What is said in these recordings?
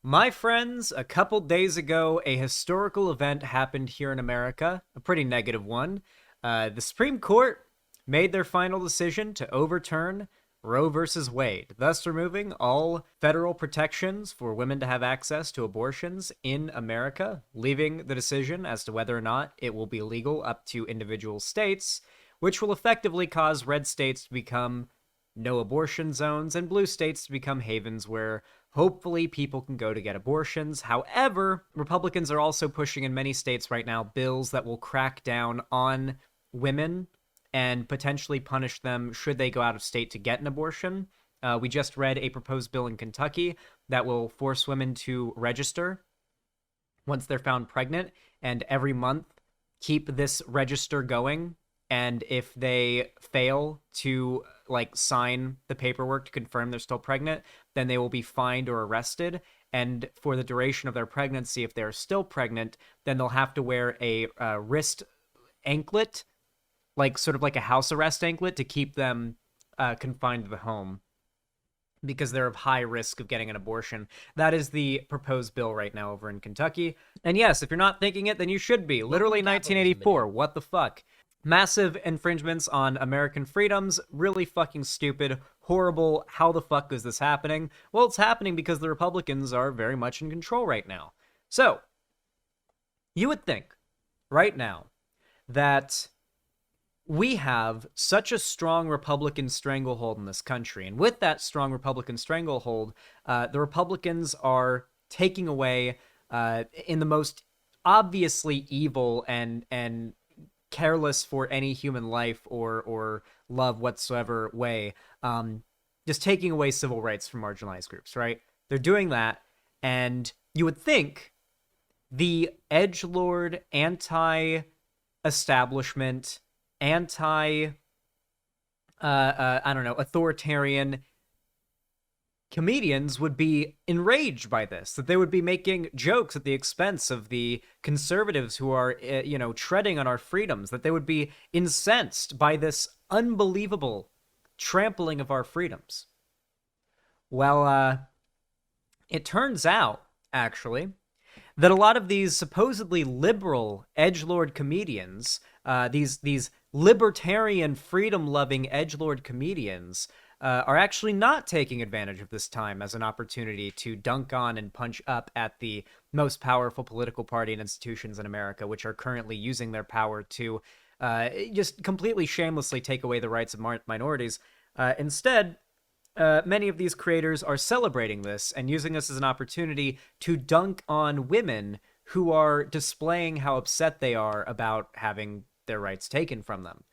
My friends, a couple days ago, a historical event happened here in America, a pretty negative one. The Supreme Court made their final decision to overturn Roe versus Wade, thus removing all federal protections for women to have access to abortions in America, leaving the decision as to whether or not it will be legal up to individual states, which will effectively cause red states to become no abortion zones and blue states to become havens where hopefully people can go to get abortions. However, Republicans are also pushing in many states right now bills that will crack down on women and potentially punish them should they go out of state to get an abortion. We just read a proposed bill in Kentucky that will force women to register once they're found pregnant and every month keep this register going. And if they fail to sign the paperwork to confirm they're still pregnant, then they will be fined or arrested. And for the duration of their pregnancy, if they're still pregnant, then they'll have to wear a wrist anklet, sort of like a house arrest anklet, to keep them confined to the home because they're of high risk of getting an abortion. That is the proposed bill right now over in Kentucky. And yes, if you're not thinking it, then you should be. Literally 1984. What the fuck? Massive infringements on American freedoms. Really fucking stupid. Horrible. How the fuck is this happening? Well, it's happening because the Republicans are very much in control right now. So, you would think right now that we have such a strong Republican stranglehold in this country. And with that strong Republican stranglehold, the Republicans are taking away, in the most obviously evil and careless for any human life or love whatsoever way, just taking away civil rights from marginalized groups, right? They're doing that, and you would think the edgelord, anti-establishment, authoritarian comedians would be enraged by this, that they would be making jokes at the expense of the conservatives who are, treading on our freedoms, that they would be incensed by this unbelievable trampling of our freedoms. Well, it turns out, actually, that a lot of these supposedly liberal edgelord comedians, these libertarian, freedom-loving edgelord comedians, are actually not taking advantage of this time as an opportunity to dunk on and punch up at the most powerful political party and institutions in America, which are currently using their power to just completely shamelessly take away the rights of minorities. Instead, many of these creators are celebrating this and using this as an opportunity to dunk on women who are displaying how upset they are about having their rights taken from them.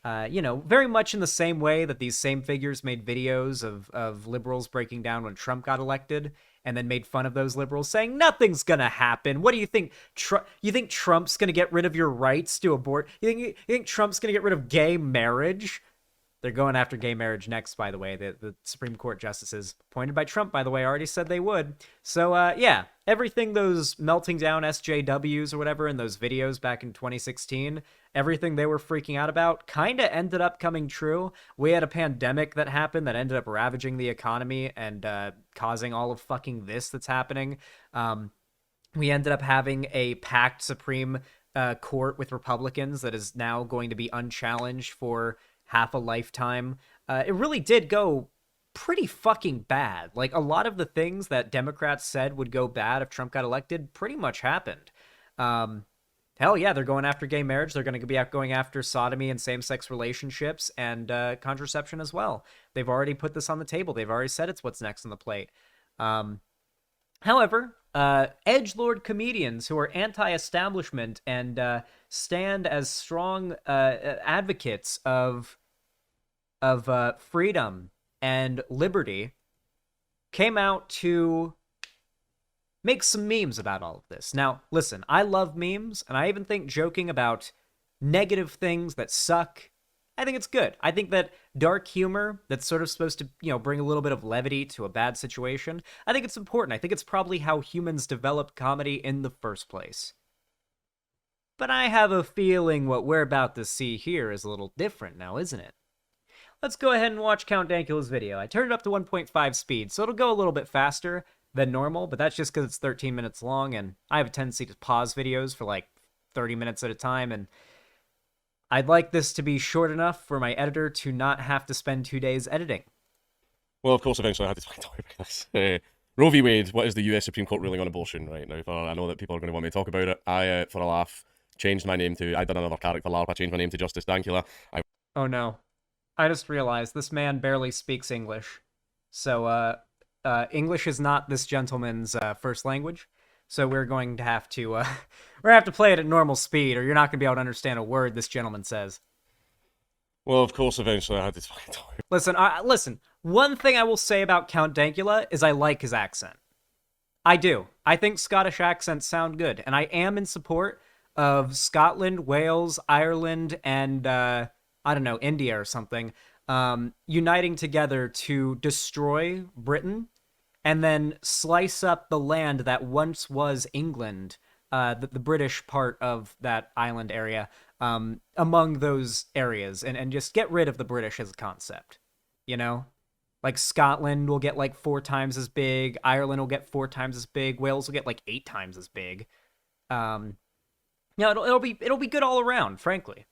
Very much in the same way that these same figures made videos of liberals breaking down when Trump got elected and then made fun of those liberals saying, nothing's gonna happen. What do you think? You think Trump's gonna get rid of your rights to abort? You think Trump's gonna get rid of gay marriage? They're going after gay marriage next, by the way. The Supreme Court justices, appointed by Trump, by the way, already said they would. So, yeah, everything those melting down SJWs or whatever in those videos back in 2016, everything they were freaking out about kind of ended up coming true. We had a pandemic that happened that ended up ravaging the economy and causing all of fucking this that's happening. We ended up having a packed Supreme Court with Republicans that is now going to be unchallenged for half a lifetime. It really did go pretty fucking bad. Like, a lot of the things that Democrats said would go bad if Trump got elected pretty much happened. Hell yeah, they're going after gay marriage. They're going to be going after sodomy and same-sex relationships and contraception as well. They've already put this on the table. They've already said it's what's next on the plate. However, edgelord comedians who are anti-establishment and stand as strong advocates of freedom and liberty came out to make some memes about all of this. Now, listen, I love memes, and I even think joking about negative things that suck, I think it's good. I think that dark humor that's sort of supposed to, bring a little bit of levity to a bad situation, I think it's important. I think it's probably how humans developed comedy in the first place. But I have a feeling what we're about to see here is a little different now, isn't it? Let's go ahead and watch Count Dankula's video. I turned it up to 1.5 speed, so it'll go a little bit faster. than normal, but that's just because it's 13 minutes long, and I have a tendency to pause videos for like 30 minutes at a time, and I'd like this to be short enough for my editor to not have to spend 2 days editing. Well, of course, eventually I had to talk about this. Roe v. Wade, what is the US Supreme Court ruling on abortion right now? I know that people are going to want me to talk about it. I, for a laugh, changed my name to, I did another character LARP, I changed my name to Justice Dankula. Oh no. I just realized this man barely speaks English. So, English is not this gentleman's first language. So we're going to have to, we're gonna have to play it at normal speed, or you're not gonna be able to understand a word this gentleman says. Well, of course, eventually I had to talk about it. Listen. One thing I will say about Count Dankula is I like his accent. I do. I think Scottish accents sound good, and I am in support of Scotland, Wales, Ireland, and I don't know, India or something, uniting together to destroy Britain and then slice up the land that once was England, the British part of that island area, among those areas, and just get rid of the British as a concept, you know? Like Scotland will get like 4 times as big, Ireland will get 4 times as big, Wales will get like 8 times as big. It'll be good all around, frankly.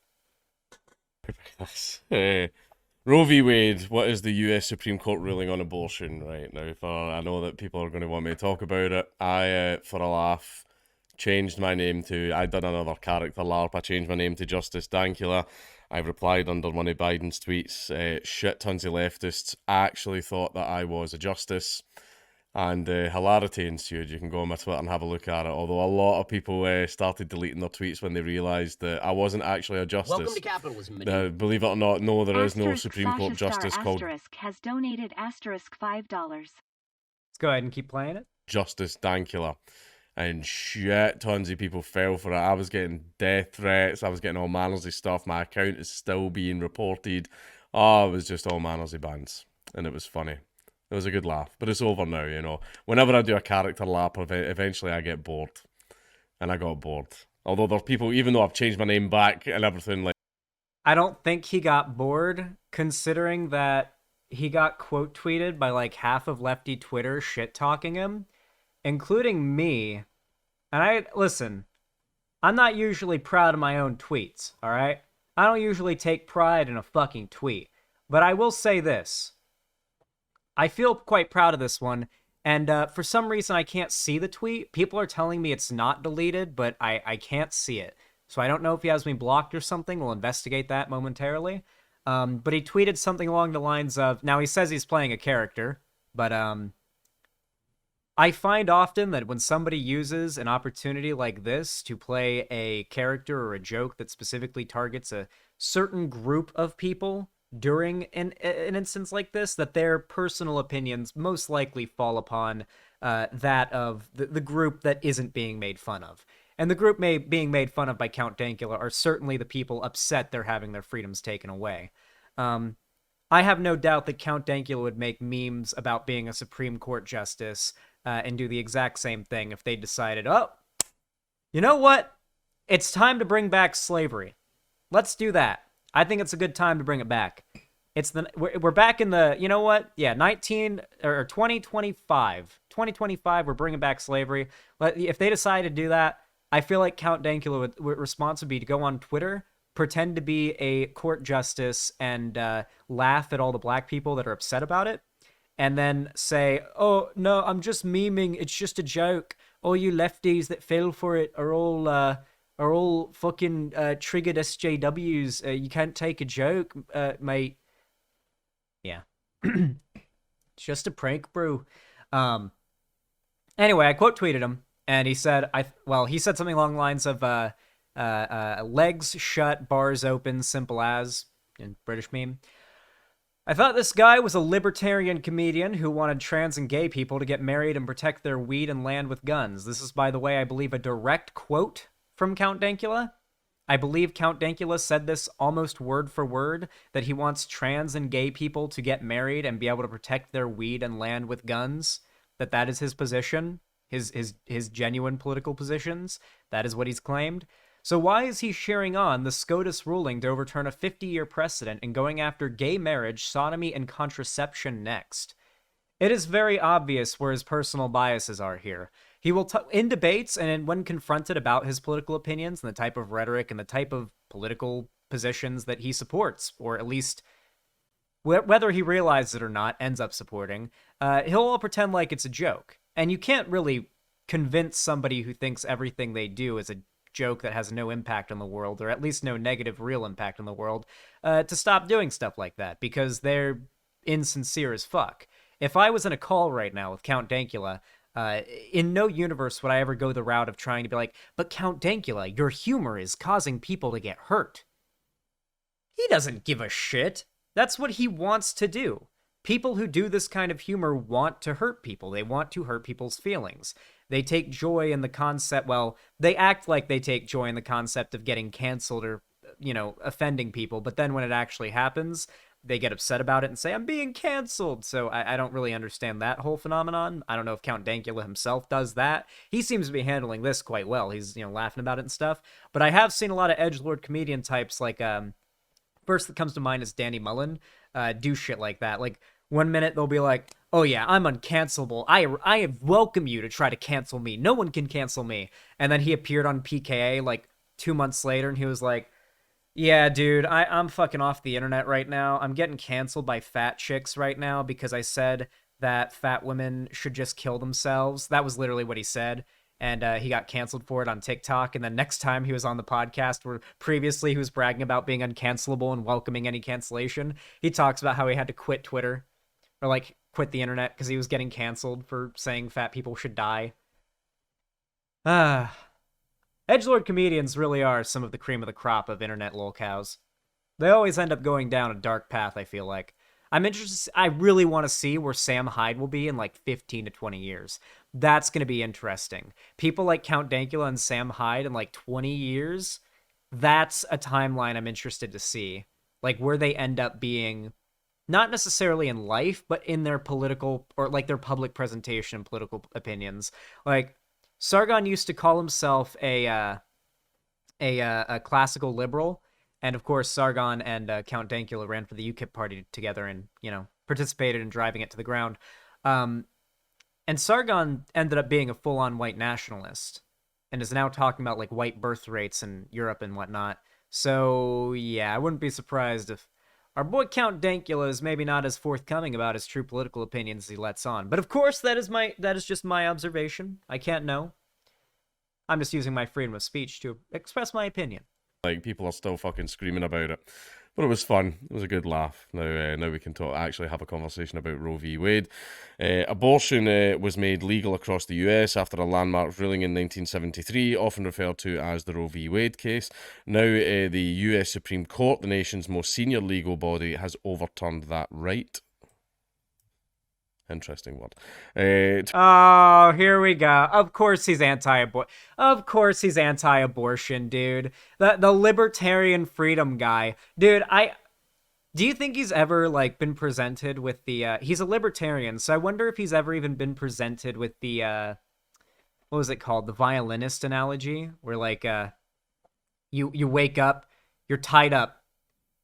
Roe v. Wade, what is the US Supreme Court ruling on abortion right now? I know that people are going to want me to talk about it. I, for a laugh, changed my name to, I did another character LARP, I changed my name to Justice Dankula. I've replied under one of Biden's tweets, shit tons of leftists actually thought that I was a justice, and hilarity ensued. You can go on my Twitter and have a look at it, although a lot of people started deleting their tweets when they realised that I wasn't actually a justice. Welcome to capitalism. Believe it or not, no, there is no Supreme Court justice called... has donated $5. Let's go ahead and keep playing it. Justice Dankula. And shit, tons of people fell for it. I was getting death threats. I was getting all manners of stuff. My account is still being reported. Oh, it was just all manners of bans. And it was funny. It was a good laugh. But it's over now, you know. Whenever I do a character lap, eventually I get bored. And I got bored. Although there are people, even though I've changed my name back and everything, like... I don't think he got bored, considering that he got quote tweeted by like half of lefty Twitter shit-talking him, including me. And listen, I'm not usually proud of my own tweets, alright? I don't usually take pride in a fucking tweet. But I will say this. I feel quite proud of this one, and for some reason I can't see the tweet. People are telling me it's not deleted, but I can't see it. So I don't know if he has me blocked or something. We'll investigate that momentarily. But he tweeted something along the lines of, now he says he's playing a character, but I find often that when somebody uses an opportunity like this to play a character or a joke that specifically targets a certain group of people during an instance like this, that their personal opinions most likely fall upon that of the group that isn't being made fun of. And the group being made fun of by Count Dankula are certainly the people upset they're having their freedoms taken away. I have no doubt that Count Dankula would make memes about being a Supreme Court justice and do the exact same thing if they decided, oh, you know what? It's time to bring back slavery. Let's do that. I think it's a good time to bring it back. We're back in the, you know what? Yeah, 2025. 2025, we're bringing back slavery. If they decide to do that, I feel like Count Dankula response would be to go on Twitter, pretend to be a court justice, and laugh at all the black people that are upset about it, and then say, oh, no, I'm just memeing. It's just a joke. All you lefties that fell for it are all fucking triggered SJWs. You can't take a joke, mate. Yeah. It's just a prank, bro. Anyway, I quote tweeted him, and he said, he said something along the lines of, legs shut, bars open, simple as, in British meme. I thought this guy was a libertarian comedian who wanted trans and gay people to get married and protect their weed and land with guns. This is, by the way, I believe a direct quote from Count Dankula. I believe Count Dankula said this almost word for word, that he wants trans and gay people to get married and be able to protect their weed and land with guns. That is his position, his genuine political positions. That is what he's claimed. So why is he cheering on the SCOTUS ruling to overturn a 50-year precedent and going after gay marriage, sodomy, and contraception next? It is very obvious where his personal biases are here. He will, in debates and when confronted about his political opinions and the type of rhetoric and the type of political positions that he supports, or at least whether he realizes it or not, ends up supporting, he'll all pretend like it's a joke. And you can't really convince somebody who thinks everything they do is a joke that has no impact on the world, or at least no negative real impact on the world, to stop doing stuff like that, because they're insincere as fuck. If I was in a call right now with Count Dankula, in no universe would I ever go the route of trying to be like, but Count Dankula, your humor is causing people to get hurt. He doesn't give a shit. That's what he wants to do. People who do this kind of humor want to hurt people. They want to hurt people's feelings. They take joy in the concept, well, they act like they take joy in the concept of getting canceled or, offending people, but then when it actually happens, they get upset about it and say, I'm being canceled. So I don't really understand that whole phenomenon. I don't know if Count Dankula himself does that. He seems to be handling this quite well. He's, laughing about it and stuff. But I have seen a lot of edgelord comedian types, like, first that comes to mind is Danny Mullen, do shit like that. Like, one minute they'll be like, oh yeah, I'm uncancelable. I welcome you to try to cancel me. No one can cancel me. And then he appeared on PKA like 2 months later and he was like, yeah, dude, I'm fucking off the internet right now. I'm getting canceled by fat chicks right now because I said that fat women should just kill themselves. That was literally what he said. And he got canceled for it on TikTok. And then next time he was on the podcast, where previously he was bragging about being uncancelable and welcoming any cancellation, he talks about how he had to quit Twitter, or like quit the internet because he was getting canceled for saying fat people should die. Edgelord comedians really are some of the cream of the crop of internet lolcows. They always end up going down a dark path, I feel like. I'm interested. I really want to see where Sam Hyde will be in like 15 to 20 years. That's going to be interesting. People like Count Dankula and Sam Hyde in like 20 years, that's a timeline I'm interested to see. Like where they end up being, not necessarily in life, but in their political, or like their public presentation and political opinions. Like, Sargon used to call himself a classical liberal. And of course, Sargon and Count Dankula ran for the UKIP party together and, participated in driving it to the ground. And Sargon ended up being a full-on white nationalist and is now talking about like white birth rates in Europe and whatnot. So yeah, I wouldn't be surprised if our boy Count Dankula is maybe not as forthcoming about his true political opinions as he lets on. But of course, that is just my observation. I can't know. I'm just using my freedom of speech to express my opinion. Like, people are still fucking screaming about it. But it was fun. It was a good laugh. Now we can actually have a conversation about Roe v. Wade. Abortion was made legal across the US after a landmark ruling in 1973, often referred to as the Roe v. Wade case. Now the US Supreme Court, the nation's most senior legal body, has overturned that right. Interesting word. Oh, here we go. Of course he's anti-abortion. Of course he's anti-abortion, dude. The libertarian freedom guy. Dude, do you think he's ever like been presented with the he's a libertarian, so I wonder if he's ever even been presented with the what was it called? The violinist analogy, where like you wake up, you're tied up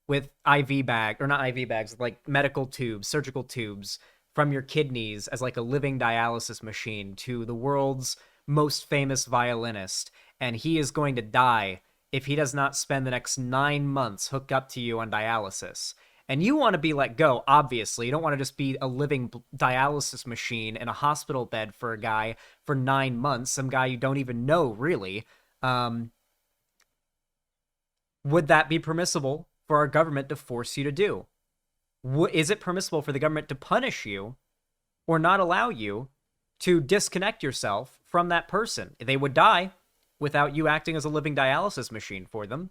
with IV bag, or not IV bags, like medical tubes, surgical tubes from your kidneys as like a living dialysis machine to the world's most famous violinist, and he is going to die if he does not spend the next 9 months hooked up to you on dialysis. And you want to be let go, obviously. You don't want to just be a living dialysis machine in a hospital bed for a guy for 9 months, some guy you don't even know, really. Would that be permissible for our government to force you to do? Is it permissible for the government to punish you or not allow you to disconnect yourself from that person? They would die without you acting as a living dialysis machine for them.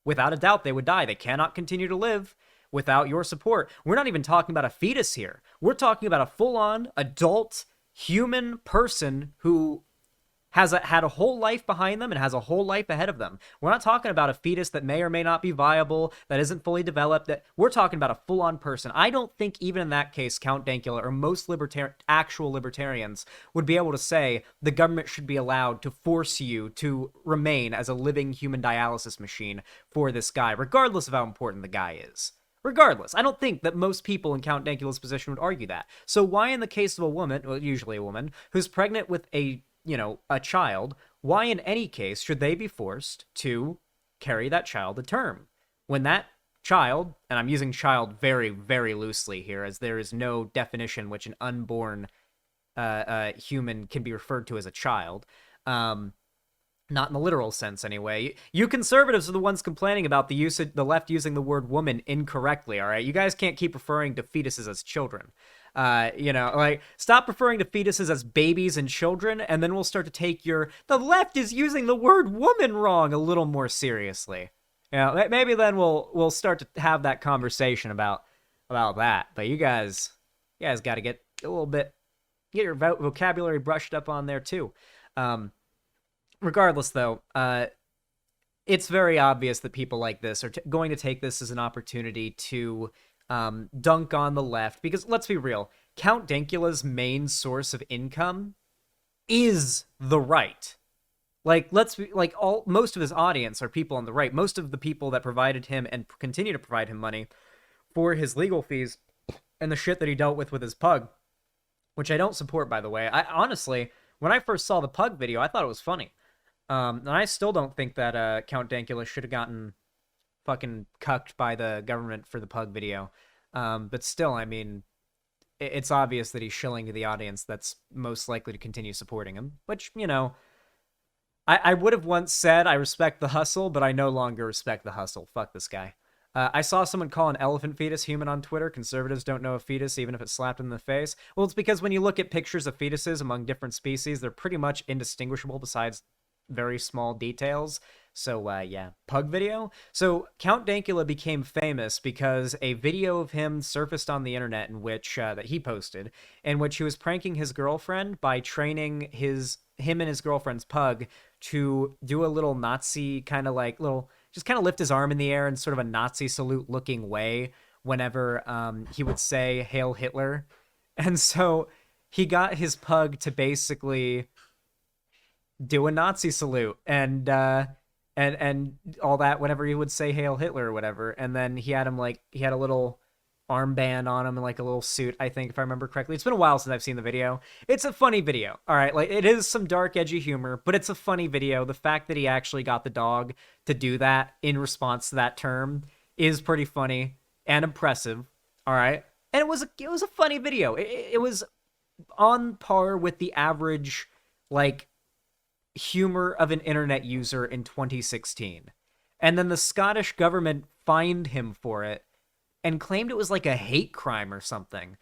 Without a doubt, they would die. They cannot continue to live without your support. We're not even talking about a fetus here. We're talking about a full-on adult human person who has had a whole life behind them and has a whole life ahead of them. We're not talking about a fetus that may or may not be viable, that isn't fully developed. That we're talking about a full-on person. I don't think even in that case, Count Dankula or most actual libertarians would be able to say the government should be allowed to force you to remain as a living human dialysis machine for this guy, regardless of how important the guy is. Regardless, I don't think that most people in Count Dankula's position would argue that. So why in the case of a woman, well, usually a woman, who's pregnant with a child, why in any case should they be forced to carry that child to term? When that child, and I'm using child very, very loosely here, as there is no definition which an unborn human can be referred to as a child, not in the literal sense anyway. You conservatives are the ones complaining about the left using the word woman incorrectly, all right? You guys can't keep referring to fetuses as children. Stop referring to fetuses as babies and children, and then we'll start to take the left is using the word woman wrong a little more seriously. Maybe then we'll start to have that conversation about that. But you guys got to get a little bit, get your vocabulary brushed up on there too. Regardless, though, it's very obvious that people like this are going to take this as an opportunity to dunk on the left, because let's be real, Count Dankula's main source of income is the right. Most of his audience are people on the right. Most of the people that provided him and continue to provide him money for his legal fees and the shit that he dealt with his pug, which I don't support, by the way. I honestly, when I first saw the pug video, I thought it was funny. And I still don't think that Count Dankula should have gotten fucking cucked by the government for the pug video. But still, I mean, it's obvious that he's shilling to the audience that's most likely to continue supporting him, which, I would have once said I respect the hustle, but I no longer respect the hustle. Fuck this guy. I saw someone call an elephant fetus human on Twitter. Conservatives don't know a fetus, even if it's slapped in the face. Well, it's because when you look at pictures of fetuses among different species, they're pretty much indistinguishable besides very small details. So, yeah. Pug video? So, Count Dankula became famous because a video of him surfaced on the internet in which, that he posted, in which he was pranking his girlfriend by training him and his girlfriend's pug to do a little Nazi kind of just kind of lift his arm in the air in sort of a Nazi salute looking way whenever he would say Hail Hitler. And so he got his pug to basically do a Nazi salute and all that whenever he would say Hail Hitler or whatever. And then he had a little armband on him and like a little suit, I think, if I remember correctly. It's been a while since I've seen the video. It's a funny video. All right. Like, it is some dark, edgy humor, but it's a funny video. The fact that he actually got the dog to do that in response to that term is pretty funny and impressive. All right. And it was a funny video. It was on par with the average, like, humor of an internet user in 2016. And then the Scottish government fined him for it and claimed it was like a hate crime or something.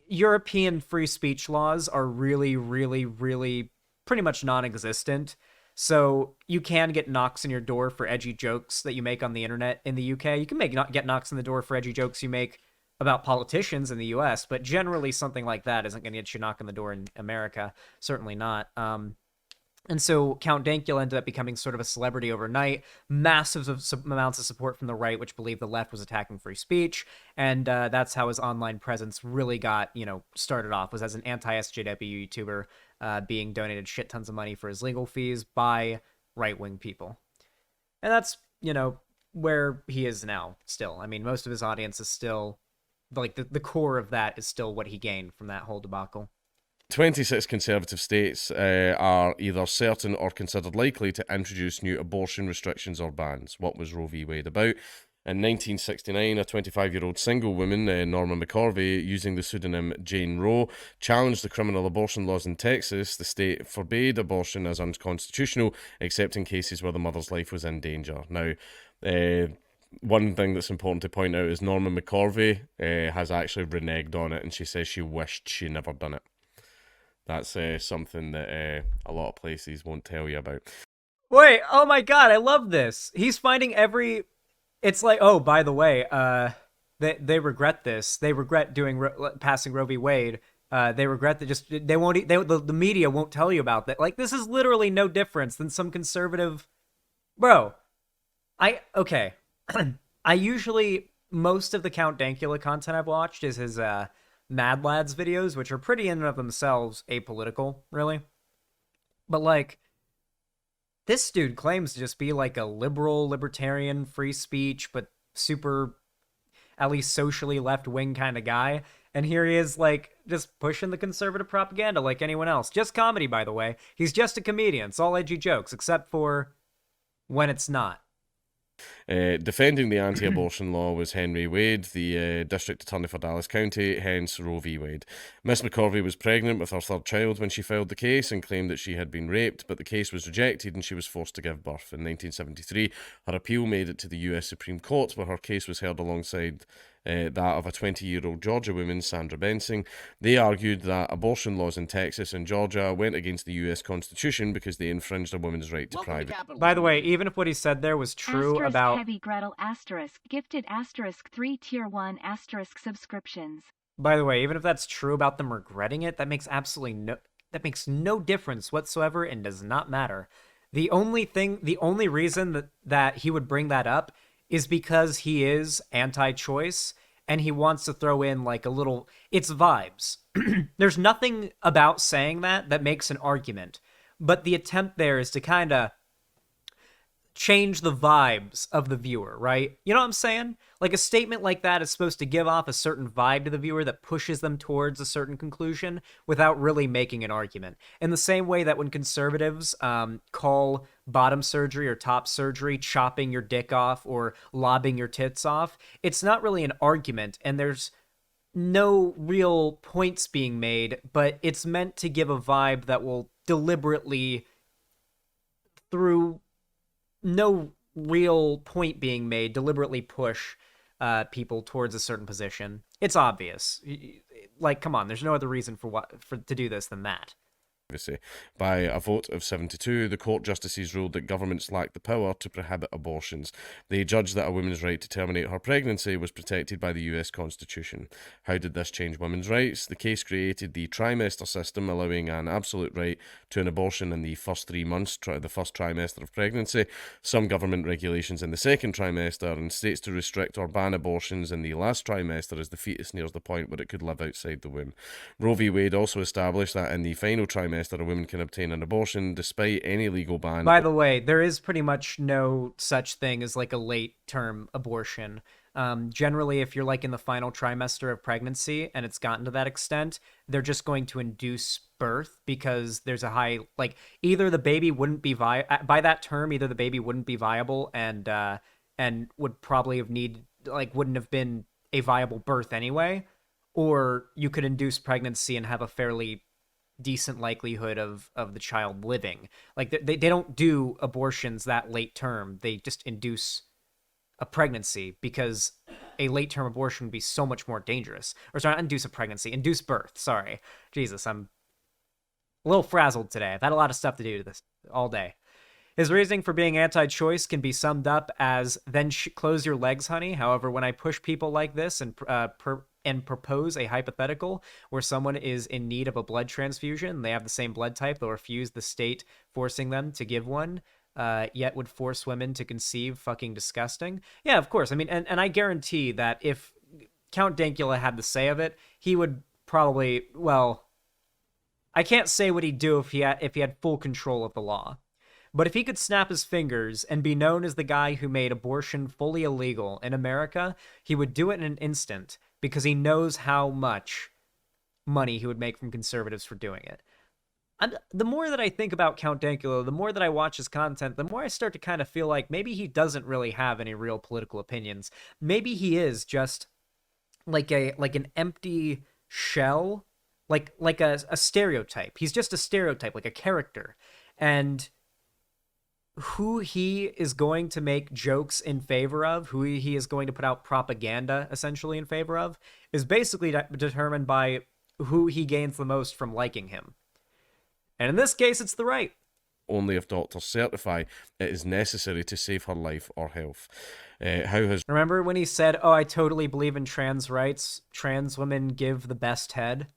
European free speech laws are really, really, really pretty much non-existent. So you can get knocks on your door for edgy jokes that you make on the internet in the UK. You can get knocks on the door for edgy jokes you make about politicians in the US, but generally something like that isn't going to get you a knock on the door in America. Certainly not. And so Count Dankula ended up becoming sort of a celebrity overnight. Massive amounts of support from the right, which believed the left was attacking free speech. And that's how his online presence really got, started off, was as an anti-SJW YouTuber being donated shit tons of money for his legal fees by right-wing people. And that's, where he is now still. I mean, most of his audience is still, like, the core of that is still what he gained from that whole debacle. 26 conservative states are either certain or considered likely to introduce new abortion restrictions or bans. What was Roe v. Wade about? In 1969, a 25-year-old single woman, Norma McCorvey, using the pseudonym Jane Roe, challenged the criminal abortion laws in Texas. The state forbade abortion as unconstitutional, except in cases where the mother's life was in danger. Now, one thing that's important to point out is Norma McCorvey has actually reneged on it, and she says she wished she never done it. That's something that a lot of places won't tell you about. Wait, oh my god, I love this. He's finding every... It's like, oh, by the way, they regret this. They regret passing Roe v. Wade. They regret that the media won't tell you about that. Like, this is literally no difference than some conservative... Bro, okay. I usually... Most of the Count Dankula content I've watched is his... Mad Lads videos, which are pretty in and of themselves apolitical, really. But, like, this dude claims to just be, like, a liberal, libertarian, free speech, but super at least socially left-wing kind of guy. And here he is, like, just pushing the conservative propaganda like anyone else. Just comedy, by the way. He's just a comedian. It's all edgy jokes, except for when it's not. Defending the anti-abortion law was Henry Wade, the district attorney for Dallas County, hence Roe v. Wade. Miss McCorvey was pregnant with her third child when she filed the case and claimed that she had been raped, but the case was rejected and she was forced to give birth. In 1973, her appeal made it to the US Supreme Court, where her case was heard alongside that of a 20-year-old Georgia woman, Sandra Bensing. They argued that abortion laws in Texas and Georgia went against the US Constitution because they infringed a woman's right to privacy. By the way, even if what he said there was true Asterisk about... Heavy Gretel asterisk gifted asterisk 3 tier 1 asterisk subscriptions. By the way, even if that's true about them regretting it, that makes no difference whatsoever and does not matter. The only reason that he would bring that up is because he is anti-choice and he wants to throw in like a little, it's vibes. There's nothing about saying that makes an argument, but the attempt there is to kind of change the vibes of the viewer, right? You know what I'm saying? Like a statement like that is supposed to give off a certain vibe to the viewer that pushes them towards a certain conclusion without really making an argument. In the same way that when conservatives call bottom surgery or top surgery chopping your dick off or lobbing your tits off, it's not really an argument and there's no real points being made, but it's meant to give a vibe that will deliberately, through no real point being made, deliberately push people towards a certain position. It's obvious. Like, come on, there's no other reason for to do this than that. By a vote of 7-2, the court justices ruled that governments lacked the power to prohibit abortions. They judged that a woman's right to terminate her pregnancy was protected by the US Constitution. How did this change women's rights? The case created the trimester system, allowing an absolute right to an abortion in the first 3 months, the first trimester of pregnancy, some government regulations in the second trimester, and states to restrict or ban abortions in the last trimester as the fetus nears the point where it could live outside the womb. Roe v. Wade also established that in the final trimester, a woman can obtain an abortion despite any legal ban. By the way, there is pretty much no such thing as like a late-term abortion. Generally, if you're like in the final trimester of pregnancy and it's gotten to that extent, they're just going to induce birth because there's a high, like, either the baby wouldn't be by that term, either the baby wouldn't be viable and would probably wouldn't have been a viable birth anyway, or you could induce pregnancy and have a fairly decent likelihood of the child living. Like they don't do abortions that late term. They just induce a pregnancy because a late term abortion would be so much more dangerous. Or sorry, not induce a pregnancy, induce birth. Sorry. Jesus, I'm a little frazzled today. I've had a lot of stuff to do this all day. His reasoning for being anti-choice can be summed up as, then close your legs, honey. However, when I push people like this and propose a hypothetical where someone is in need of a blood transfusion, they have the same blood type, they'll refuse the state forcing them to give one, yet would force women to conceive, fucking disgusting. Yeah, of course. I mean, and I guarantee that if Count Dankula had the say of it, he would probably, well, I can't say what he'd do if he had full control of the law. But if he could snap his fingers and be known as the guy who made abortion fully illegal in America, he would do it in an instant because he knows how much money he would make from conservatives for doing it. The more that I think about Count Dankula, the more that I watch his content, the more I start to kind of feel like maybe he doesn't really have any real political opinions. Maybe he is just like an empty shell, like a stereotype. He's just a stereotype, like a character. And who he is going to make jokes in favor of, who he is going to put out propaganda essentially in favor of, is basically determined by who he gains the most from liking him. And in this case, it's the right. Only if doctors certify it is necessary to save her life or health. Remember when he said, "Oh, I totally believe in trans rights. Trans women give the best head."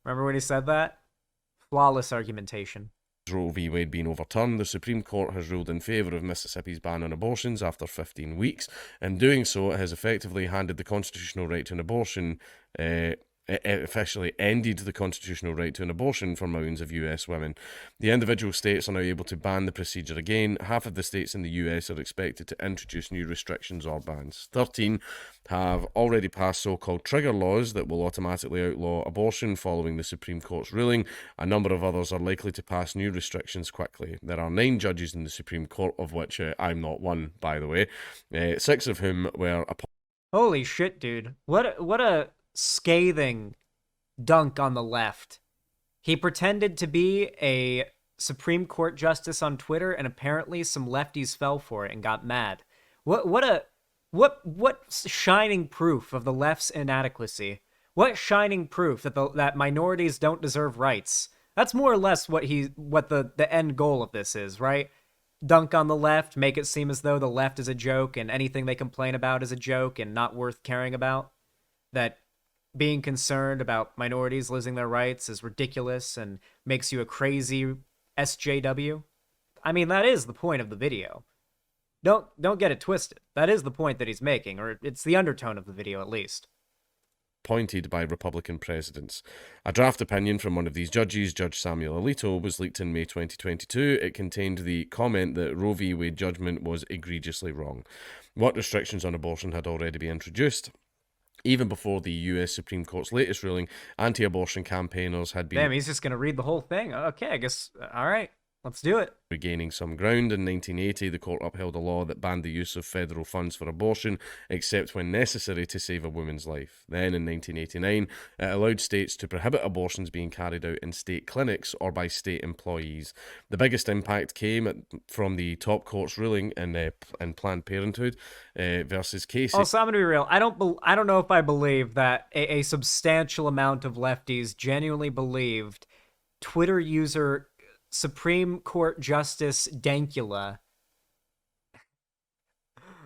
Remember when he said that? Flawless argumentation. Roe v. Wade being overturned, the Supreme Court has ruled in favour of Mississippi's ban on abortions after 15 weeks. In doing so, it has effectively handed the constitutional right to an abortion officially ended the constitutional right to an abortion for millions of US women. The individual states are now able to ban the procedure again. Half of the states in the US are expected to introduce new restrictions or bans. 13 have already passed so-called trigger laws that will automatically outlaw abortion following the Supreme Court's ruling. A number of others are likely to pass new restrictions quickly. There are 9 judges in the Supreme Court, of which I'm not one, by the way, 6 of whom were Holy shit, dude. What a scathing dunk on the left. He pretended to be a Supreme Court justice on Twitter, and apparently some lefties fell for it and got mad. What shining proof of the left's inadequacy? What shining proof that minorities don't deserve rights? That's more or less what the end goal of this is, right? Dunk on the left, make it seem as though the left is a joke and anything they complain about is a joke and not worth caring about. That being concerned about minorities losing their rights is ridiculous and makes you a crazy SJW. I mean, that is the point of the video. Don't get it twisted. That is the point that he's making, or it's the undertone of the video at least. Appointed by Republican presidents. A draft opinion from one of these judges, Judge Samuel Alito, was leaked in May 2022. It contained the comment that Roe v. Wade judgment was egregiously wrong. What restrictions on abortion had already been introduced? Even before the US Supreme Court's latest ruling, anti-abortion campaigners had been... Damn, he's just going to read the whole thing. Okay, I guess, all right, let's do it. Regaining some ground. In 1980, the court upheld a law that banned the use of federal funds for abortion, except when necessary to save a woman's life. Then, in 1989, it allowed states to prohibit abortions being carried out in state clinics or by state employees. The biggest impact came from the top court's ruling in Planned Parenthood versus Casey. Also, I'm going to be real. I don't know if I believe that a substantial amount of lefties genuinely believed Twitter user Supreme Court Justice Dankula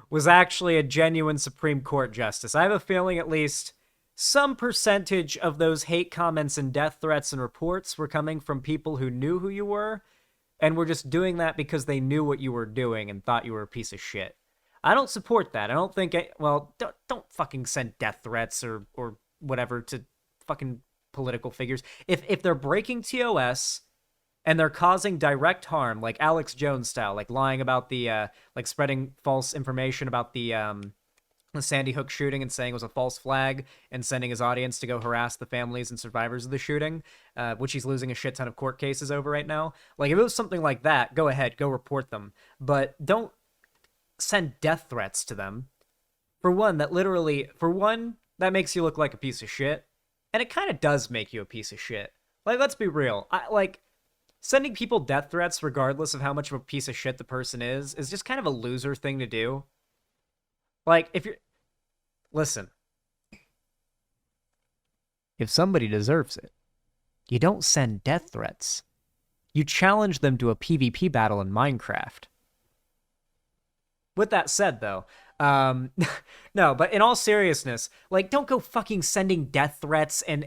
was actually a genuine Supreme Court justice. I have a feeling at least some percentage of those hate comments and death threats and reports were coming from people who knew who you were and were just doing that because they knew what you were doing and thought you were a piece of shit. I don't support that. I don't think don't fucking send death threats or whatever to fucking political figures. If they're breaking TOS and they're causing direct harm, like Alex Jones style, like lying about the, like spreading false information about the Sandy Hook shooting and saying it was a false flag and sending his audience to go harass the families and survivors of the shooting, which he's losing a shit ton of court cases over right now. Like, if it was something like that, go ahead, go report them. But don't send death threats to them. For one, that makes you look like a piece of shit. And it kind of does make you a piece of shit. Like, let's be real. Sending people death threats, regardless of how much of a piece of shit the person is just kind of a loser thing to do. Like, listen. If somebody deserves it, you don't send death threats. You challenge them to a PvP battle in Minecraft. With that said, though, no, but in all seriousness, like, don't go fucking sending death threats and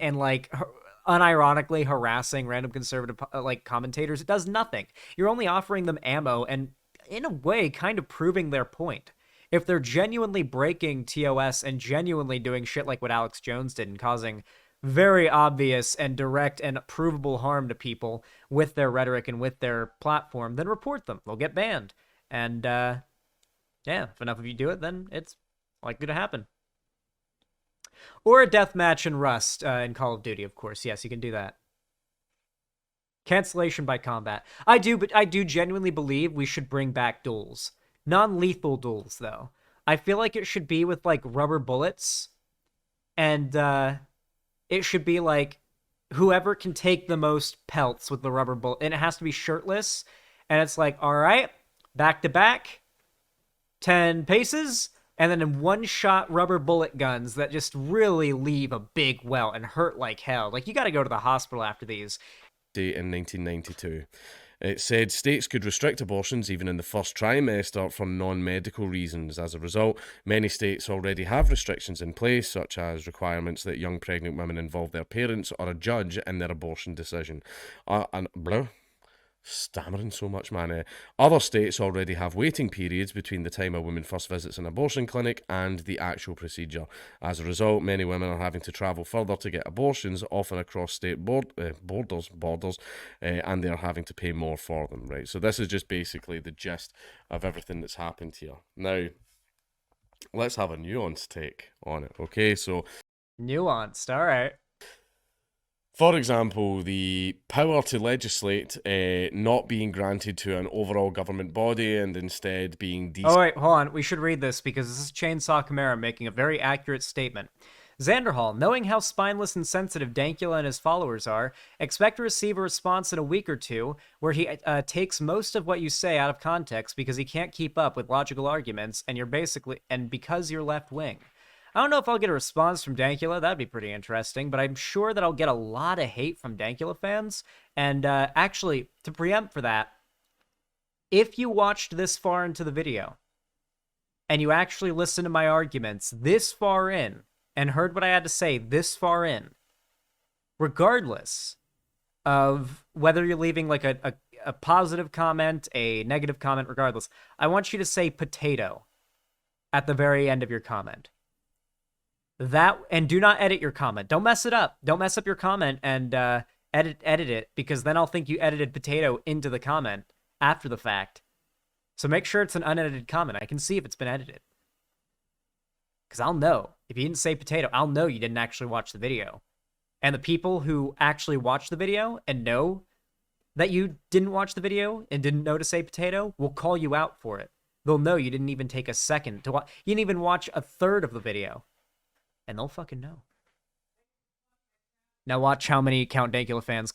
unironically harassing random conservative commentators. It does nothing. You're only offering them ammo and, in a way, kind of proving their point. If they're genuinely breaking TOS and genuinely doing shit like what Alex Jones did and causing very obvious and direct and provable harm to people with their rhetoric and with their platform, then report them. They'll get banned. And, yeah, if enough of you do it, then it's likely to happen. Or a deathmatch in Rust in Call of Duty, of course. Yes, you can do that. Cancellation by combat. I do genuinely believe we should bring back duels. Non-lethal duels, though. I feel like it should be with, like, rubber bullets. And it should be, like, whoever can take the most pelts with the rubber bullet. And it has to be shirtless. And it's like, all right, back to back, 10 paces. And then in one-shot rubber bullet guns that just really leave a big welt and hurt like hell. Like, you got to go to the hospital after these. In 1992. It said states could restrict abortions even in the first trimester for non-medical reasons. As a result, many states already have restrictions in place, such as requirements that young pregnant women involve their parents or a judge in their abortion decision. stammering so much, man. Other states already have waiting periods between the time a woman first visits an abortion clinic and the actual procedure. As a result, many women are having to travel further to get abortions, often across state borders, and they're having to pay more for them, right? So this is just basically the gist of everything that's happened here. Now, let's have a nuanced take on it, okay? So, Nuanced, all right. for example, the power to legislate not being granted to an overall government body and instead being Oh, wait, hold on. We should read this because this is Chainsaw Chimera making a very accurate statement. Xanderhall, knowing how spineless and sensitive Dankula and his followers are, expect to receive a response in a week or two where he takes most of what you say out of context because he can't keep up with logical arguments and because you're left wing. I don't know if I'll get a response from Dankula. That'd be pretty interesting, but I'm sure that I'll get a lot of hate from Dankula fans. And actually, to preempt for that, if you watched this far into the video and you actually listened to my arguments this far in and heard what I had to say this far in, regardless of whether you're leaving like a positive comment, a negative comment, regardless, I want you to say potato at the very end of your comment. And do not edit your comment. Don't mess it up. Don't mess up your comment and edit it, because then I'll think you edited potato into the comment after the fact. So make sure it's an unedited comment. I can see if it's been edited. Because I'll know. If you didn't say potato, I'll know you didn't actually watch the video. And the people who actually watch the video and know that you didn't watch the video and didn't know to say potato will call you out for it. They'll know you didn't even take a second to watch. You didn't even watch a third of the video. And they'll fucking know. Now watch how many Count Dankula fans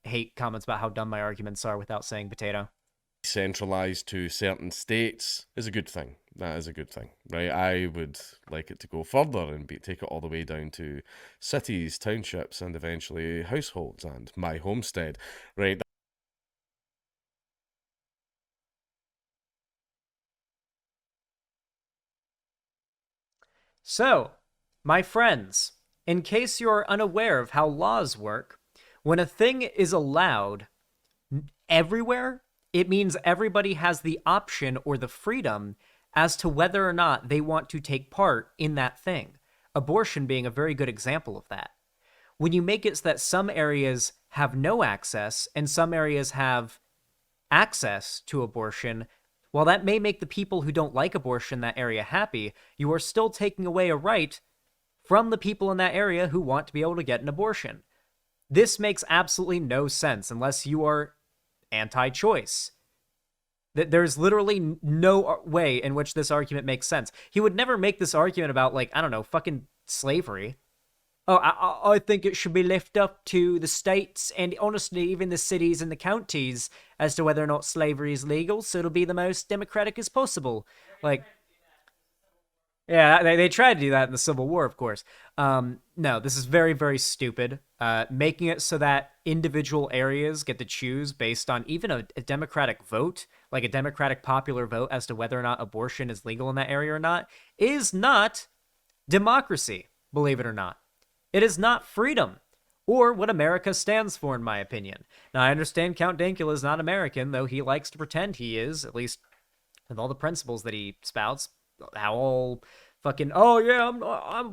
hate comments about how dumb my arguments are without saying potato. Centralized to certain states is a good thing. That is a good thing, right? I would like it to go further and take it all the way down to cities, townships, and eventually households and my homestead, right? So, my friends, in case you're unaware of how laws work, when a thing is allowed everywhere, it means everybody has the option or the freedom as to whether or not they want to take part in that thing. Abortion being a very good example of that. When you make it so that some areas have no access and some areas have access to abortion, while that may make the people who don't like abortion in that area happy, you are still taking away a right from the people in that area who want to be able to get an abortion. This makes absolutely no sense unless you are anti-choice. There's literally no way in which this argument makes sense. He would never make this argument about, like, I don't know, fucking slavery. Oh, I think it should be left up to the states and honestly even the cities and the counties as to whether or not slavery is legal, so it'll be the most democratic as possible. Like, yeah, they tried to do that in the Civil War, of course. No, this is very, very stupid. Making it so that individual areas get to choose based on even a democratic vote, like a democratic popular vote as to whether or not abortion is legal in that area or not, is not democracy, believe it or not. It is not freedom, or what America stands for, in my opinion. Now, I understand Count Dankula is not American, though he likes to pretend he is, at least with all the principles that he spouts. How all fucking, oh yeah,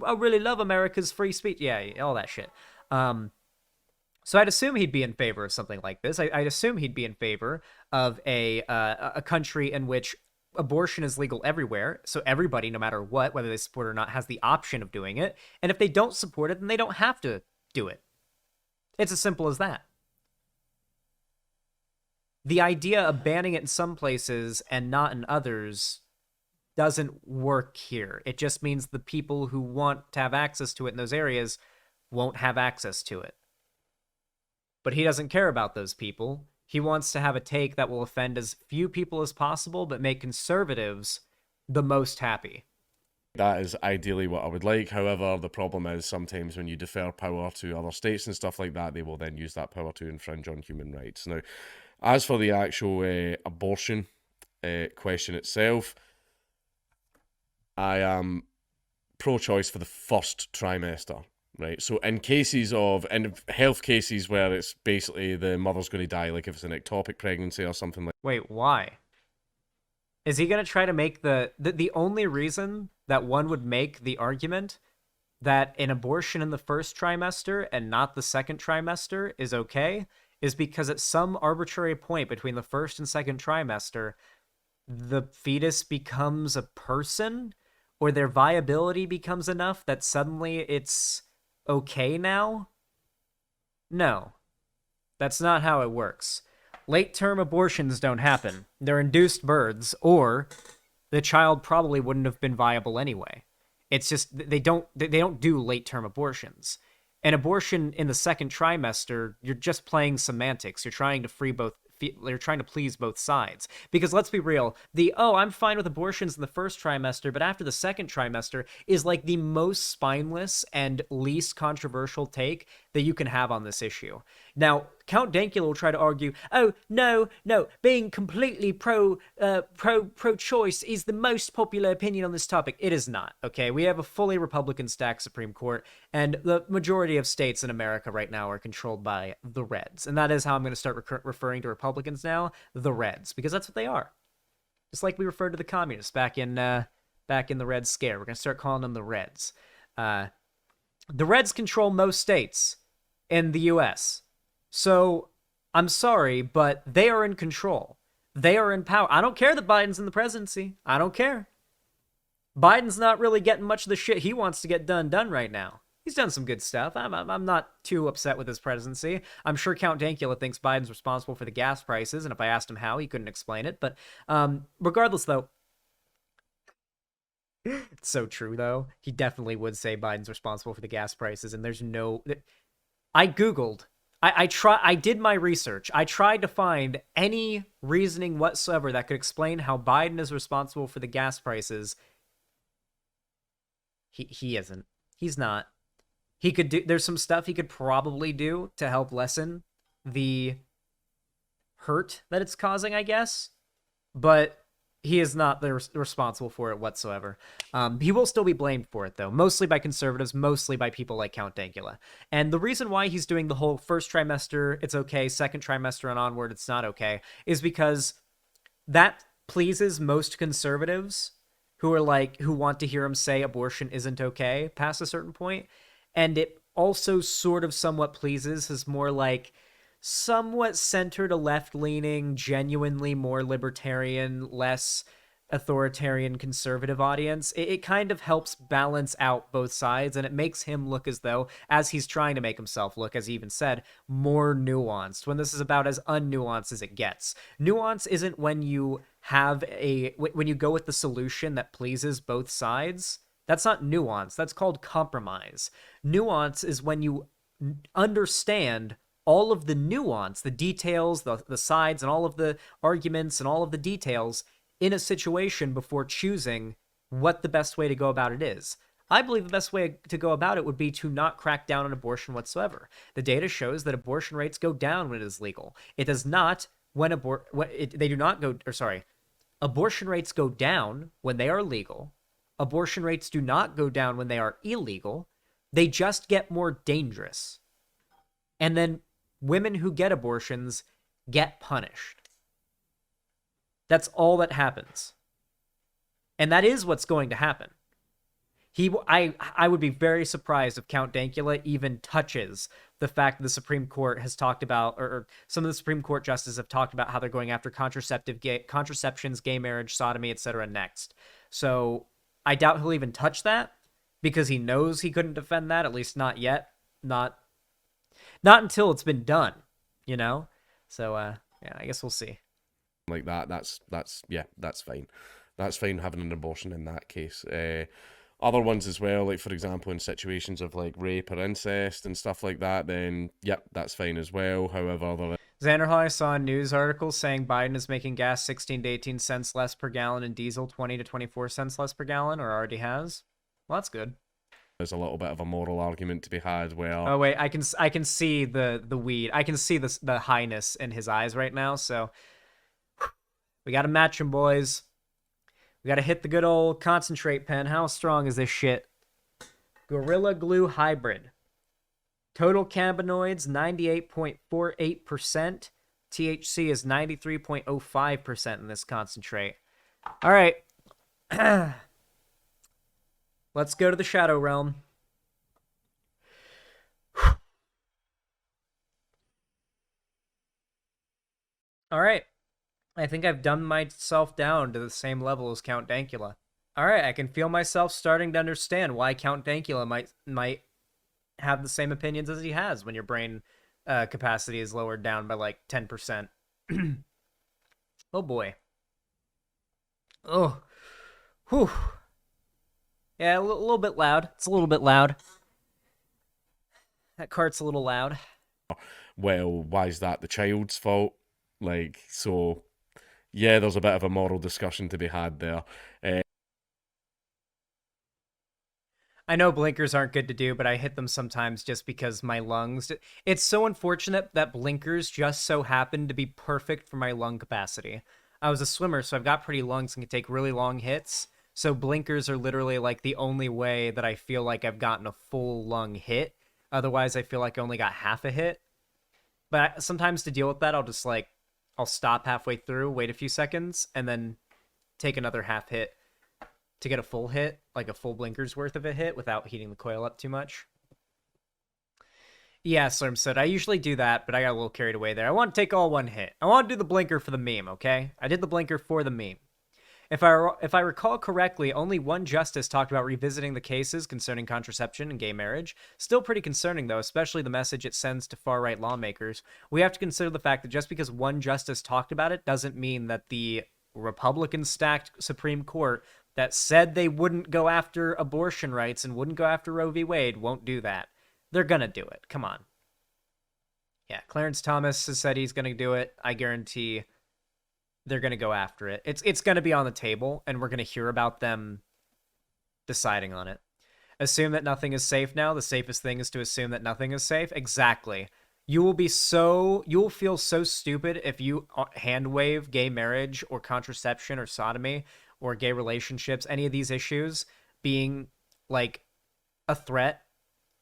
I really love America's free speech. Yeah, all that shit. So I'd assume he'd be in favor of something like this. I'd assume he'd be in favor of a country in which abortion is legal everywhere, so everybody, no matter what, whether they support it or not, has the option of doing it. And if they don't support it, then they don't have to do it. It's as simple as that. The idea of banning it in some places and not in others doesn't work here. It just means the people who want to have access to it in those areas won't have access to it. But he doesn't care about those people. He wants to have a take that will offend as few people as possible, but make conservatives the most happy. That is ideally what I would like. However, the problem is sometimes when you defer power to other states and stuff like that, they will then use that power to infringe on human rights. Now, as for the actual abortion question itself, I am pro-choice for the first trimester. right? So in health cases where it's basically the mother's going to die, like if it's an ectopic pregnancy or something like. Wait, why? Is he going to try to make the only reason that one would make the argument that an abortion in the first trimester and not the second trimester is okay is because at some arbitrary point between the first and second trimester, the fetus becomes a person or their viability becomes enough that suddenly it's okay now? No, that's not how it works. Late-term abortions don't happen. They're induced births, or the child probably wouldn't have been viable anyway. It's just they don't do late-term abortions. An abortion in the second trimester, you're just playing semantics. You're trying to please both sides. Because let's be real, I'm fine with abortions in the first trimester, but after the second trimester is like the most spineless and least controversial take that you can have on this issue. Now, Count Dankula will try to argue, oh, no, being completely pro-choice is the most popular opinion on this topic. It is not, okay? We have a fully Republican-stacked Supreme Court, and the majority of states in America right now are controlled by the Reds. And that is how I'm going to start referring to Republicans now, the Reds, because that's what they are. Just like we referred to the communists back in the Red Scare. We're going to start calling them the Reds. The Reds control most states in the U.S., so, I'm sorry, but they are in control. They are in power. I don't care that Biden's in the presidency. I don't care. Biden's not really getting much of the shit he wants to get done right now. He's done some good stuff. I'm not too upset with his presidency. I'm sure Count Dankula thinks Biden's responsible for the gas prices, and if I asked him how, he couldn't explain it. But regardless, though, it's so true, though. He definitely would say Biden's responsible for the gas prices, and there's no... I Googled... I did my research. I tried to find any reasoning whatsoever that could explain how Biden is responsible for the gas prices. He isn't. He's not. There's some stuff he could probably do to help lessen the hurt that it's causing, I guess. But he is not responsible for it whatsoever. He will still be blamed for it, though, mostly by conservatives, mostly by people like Count Dankula. And the reason why he's doing the whole first trimester, it's okay, second trimester and onward, it's not okay, is because that pleases most conservatives who want to hear him say abortion isn't okay past a certain point. And it also sort of somewhat pleases his more somewhat center to left-leaning, genuinely more libertarian, less authoritarian conservative audience. It kind of helps balance out both sides, and it makes him look as though, as he's trying to make himself look, as he even said, more nuanced, when this is about as unnuanced as it gets. Nuance isn't when you go with the solution that pleases both sides. That's not nuance. That's called compromise. Nuance is when you understand all of the nuance, the details, the sides, and all of the arguments and all of the details in a situation before choosing what the best way to go about it is. I believe the best way to go about it would be to not crack down on abortion whatsoever. The data shows that abortion rates go down when it is legal. It does not abortion rates go down when they are legal. Abortion rates do not go down when they are illegal. They just get more dangerous. And then women who get abortions get punished. That's all that happens. And that is what's going to happen. I would be very surprised if Count Dankula even touches the fact that the Supreme Court has talked about, or some of the Supreme Court justices have talked about how they're going after contraceptions, gay marriage, sodomy, etc. next. So I doubt he'll even touch that because he knows he couldn't defend that, at least not yet. Not until it's been done, you know? So, yeah, I guess we'll see. Like that's fine. That's fine having an abortion in that case. Other ones as well, like for example, in situations of like rape or incest and stuff like that, then yep, that's fine as well. However, Xander Hall, I saw a news article saying Biden is making gas 16 to 18 cents less per gallon and diesel 20 to 24 cents less per gallon, or already has. Well, that's good. There's a little bit of a moral argument to be had where... Oh, wait, I can see the weed. I can see the highness in his eyes right now, so... We gotta match him, boys. We gotta hit the good old concentrate pen. How strong is this shit? Gorilla Glue Hybrid. Total cannabinoids 98.48%. THC is 93.05% in this concentrate. All right. Let's go to the Shadow Realm. All right. I think I've dumbed myself down to the same level as Count Dankula. All right, I can feel myself starting to understand why Count Dankula might have the same opinions as he has when your brain capacity is lowered down by like 10%. Oh boy. Oh. Whew. Yeah, a little bit loud. It's a little bit loud. That cart's a little loud. Well, why is that the child's fault? Like, so, yeah, there's a bit of a moral discussion to be had there. I know blinkers aren't good to do, but I hit them sometimes just because my lungs... It's so unfortunate that blinkers just so happen to be perfect for my lung capacity. I was a swimmer, so I've got pretty lungs and can take really long hits. So blinkers are literally like the only way that I feel like I've gotten a full lung hit. Otherwise, I feel like I only got half a hit. But sometimes to deal with that, I'll stop halfway through, wait a few seconds, and then take another half hit to get a full hit, like a full blinker's worth of a hit without heating the coil up too much. Yeah, Slurmsoot, I usually do that, but I got a little carried away there. I want to take all one hit. I want to do the blinker for the meme, okay? I did the blinker for the meme. If I recall correctly, only one justice talked about revisiting the cases concerning contraception and gay marriage. Still pretty concerning, though, especially the message it sends to far-right lawmakers. We have to consider the fact that just because one justice talked about it doesn't mean that the Republican-stacked Supreme Court that said they wouldn't go after abortion rights and wouldn't go after Roe v. Wade won't do that. They're gonna do it. Come on. Yeah, Clarence Thomas has said he's gonna do it. I guarantee they're gonna go after it. It's gonna be on the table, and we're gonna hear about them deciding on it. Assume that nothing is safe now. The safest thing is to assume that nothing is safe. Exactly. You will feel so stupid if you hand wave gay marriage or contraception or sodomy or gay relationships, any of these issues being like a threat,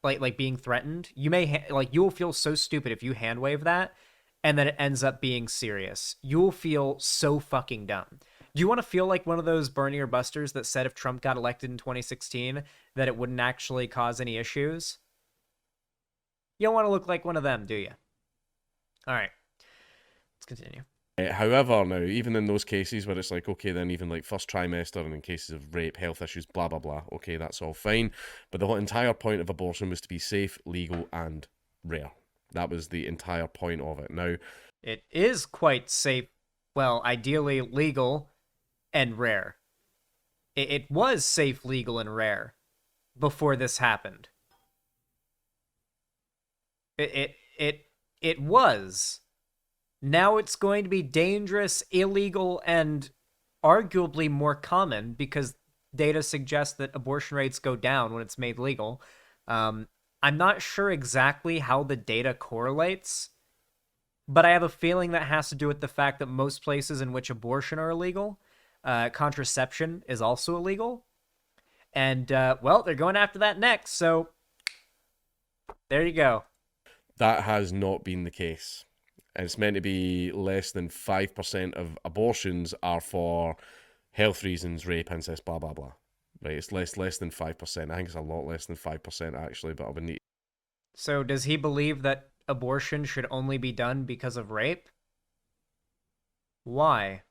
like being threatened. You may you will feel so stupid if you hand wave that and then it ends up being serious. You will feel so fucking dumb. Do you want to feel like one of those Bernie or Busters that said if Trump got elected in 2016 that it wouldn't actually cause any issues? You don't want to look like one of them, do you? All right, let's continue. However, now, even in those cases where it's like, okay, then even like first trimester and in cases of rape, health issues, blah, blah, blah, okay, that's all fine. But the whole entire point of abortion was to be safe, legal, and rare. That was the entire point of it. Now, it is quite safe, well, ideally legal and rare. It was safe, legal, and rare before this happened. It was. Now it's going to be dangerous, illegal, and arguably more common because data suggests that abortion rates go down when it's made legal. I'm not sure exactly how the data correlates, but I have a feeling that has to do with the fact that most places in which abortion are illegal, contraception is also illegal. And, well, they're going after that next, so there you go. That has not been the case. And it's meant to be less than 5% of abortions are for health reasons, rape, incest, blah, blah, blah. Right, it's less than 5%. I think it's a lot less than 5%, actually, but I would need... So does he believe that abortion should only be done because of rape? Why?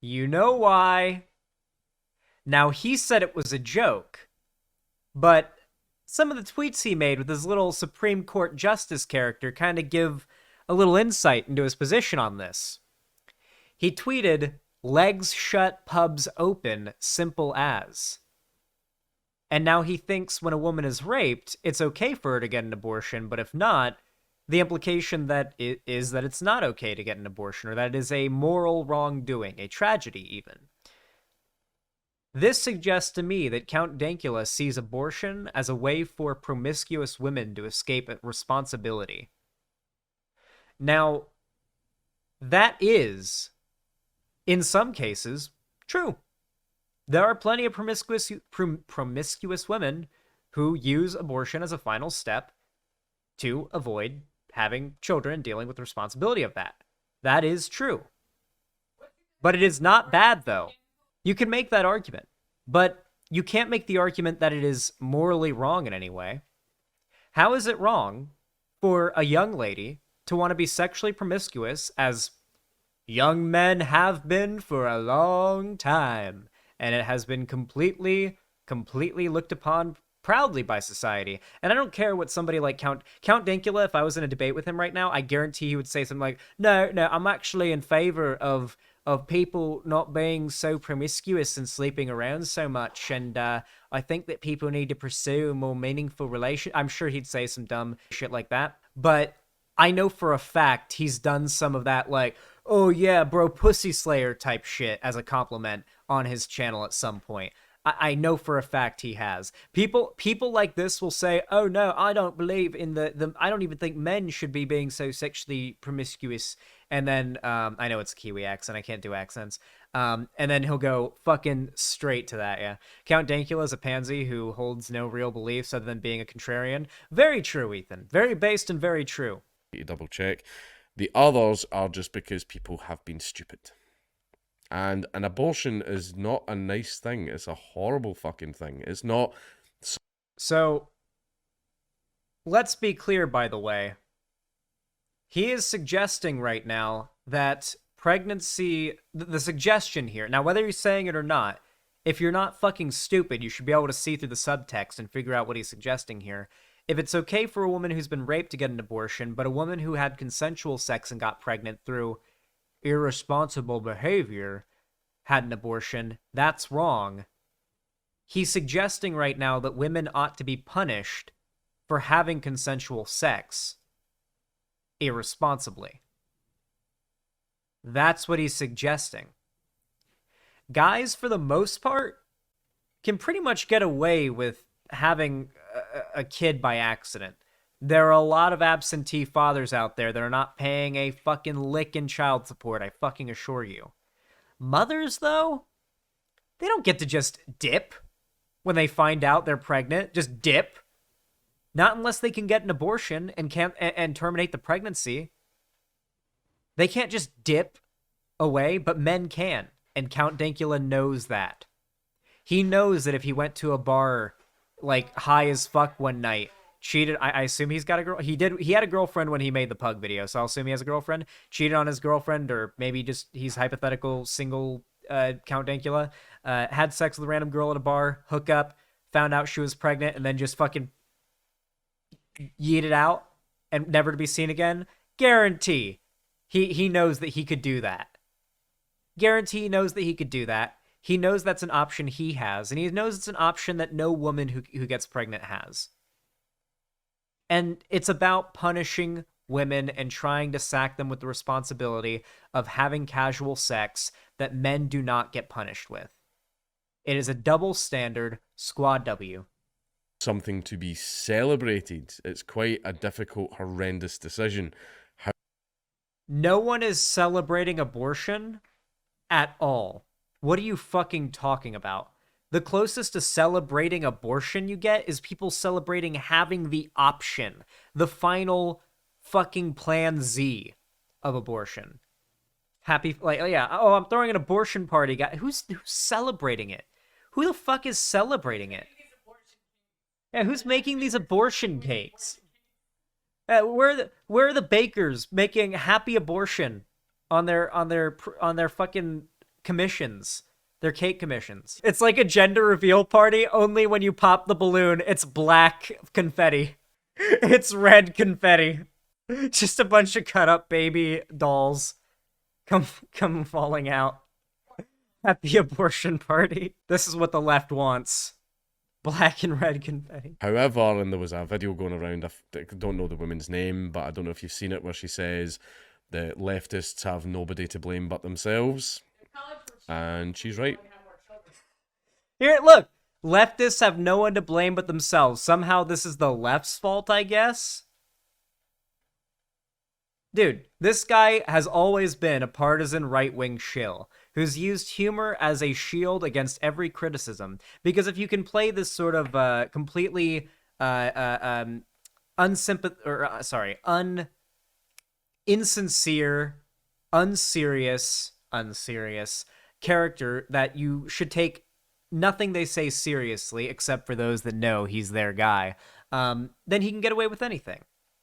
You know why. Now, he said it was a joke, but some of the tweets he made with his little Supreme Court justice character kind of give a little insight into his position on this. He tweeted, "Legs shut, pubs open, simple as." And now he thinks when a woman is raped, it's okay for her to get an abortion, but if not, the implication that is that it's not okay to get an abortion, or that it is a moral wrongdoing, a tragedy even. This suggests to me that Count Dankula sees abortion as a way for promiscuous women to escape responsibility. Now, that is, in some cases, true. There are plenty of promiscuous women who use abortion as a final step to avoid having children, dealing with the responsibility of that. That is true. But it is not bad, though. You can make that argument, but you can't make the argument that it is morally wrong in any way. How is it wrong for a young lady to want to be sexually promiscuous, as young men have been for a long time, and it has been completely looked upon proudly by society? And I don't care what somebody like Count Dankula, if I was in a debate with him right now, I guarantee he would say something like, no, I'm actually in favor of people not being so promiscuous and sleeping around so much, and I think that people need to pursue a more meaningful relation. I'm sure he'd say some dumb shit like that, but I know for a fact he's done some of that, like, oh yeah, bro, pussy slayer type shit as a compliment on his channel at some point. I know for a fact he has. People like this will say, oh no, I don't believe in I don't even think men should be being so sexually promiscuous. And then, I know it's a Kiwi accent, I can't do accents. And then he'll go fucking straight to that, yeah. Count Dankula is a pansy who holds no real beliefs other than being a contrarian. Very true, Ethan. Very based and very true. Double check. The others are just because people have been stupid. And an abortion is not a nice thing. It's a horrible fucking thing. It's not. So, let's be clear, by the way. He is suggesting right now that pregnancy, the suggestion here, now whether he's saying it or not, if you're not fucking stupid, you should be able to see through the subtext and figure out what he's suggesting here. If it's okay for a woman who's been raped to get an abortion, but a woman who had consensual sex and got pregnant through irresponsible behavior had an abortion, that's wrong. He's suggesting right now that women ought to be punished for having consensual sex irresponsibly. That's what he's suggesting. Guys, for the most part, can pretty much get away with having a kid by accident. There are a lot of absentee fathers out there that are not paying a fucking lick in child support, I fucking assure you. Mothers, though, they don't get to just dip when they find out they're pregnant. Just dip. Not unless they can get an abortion and terminate the pregnancy. They can't just dip away, but men can. And Count Dankula knows that. He knows that if he went to a bar, like, high as fuck one night, cheated, I assume he's got a girl. He had a girlfriend when he made the pug video, so I'll assume he has a girlfriend. Cheated on his girlfriend, or maybe just he's hypothetical single Count Dankula. Had sex with a random girl at a bar, hook up, found out she was pregnant, and then just fucking yeeted out and never to be seen again. Guarantee he knows that he could do that. Guarantee he knows that he could do that. He knows that's an option he has, and he knows it's an option that no woman who gets pregnant has. And it's about punishing women and trying to sack them with the responsibility of having casual sex that men do not get punished with. It is a double standard, Squad W. Something to be celebrated. It's quite a difficult, horrendous decision. No one is celebrating abortion at all. What are you fucking talking about? The closest to celebrating abortion you get is people celebrating having the option, the final fucking plan Z of abortion. Happy, like, oh yeah, oh, I'm throwing an abortion party. Who's celebrating it? Who the fuck is celebrating it? Yeah, who's making these abortion cakes? Where are the bakers making happy abortion on their fucking commissions? Their cake commissions. It's like a gender reveal party, only when you pop the balloon, it's black confetti. It's red confetti. Just a bunch of cut up baby dolls come falling out at the abortion party. This is what the left wants. Black and red confetti. However, and there was a video going around, I don't know the woman's name, but I don't know if you've seen it, where she says the leftists have nobody to blame but themselves. And she's right. Here, look. Leftists have no one to blame but themselves. Somehow this is the left's fault, I guess? Dude, this guy has always been a partisan right-wing shill who's used humor as a shield against every criticism. Because if you can play this sort of completely insincere, unserious character that you should take nothing they say seriously, except for those that know he's their guy, then he can get away with anything.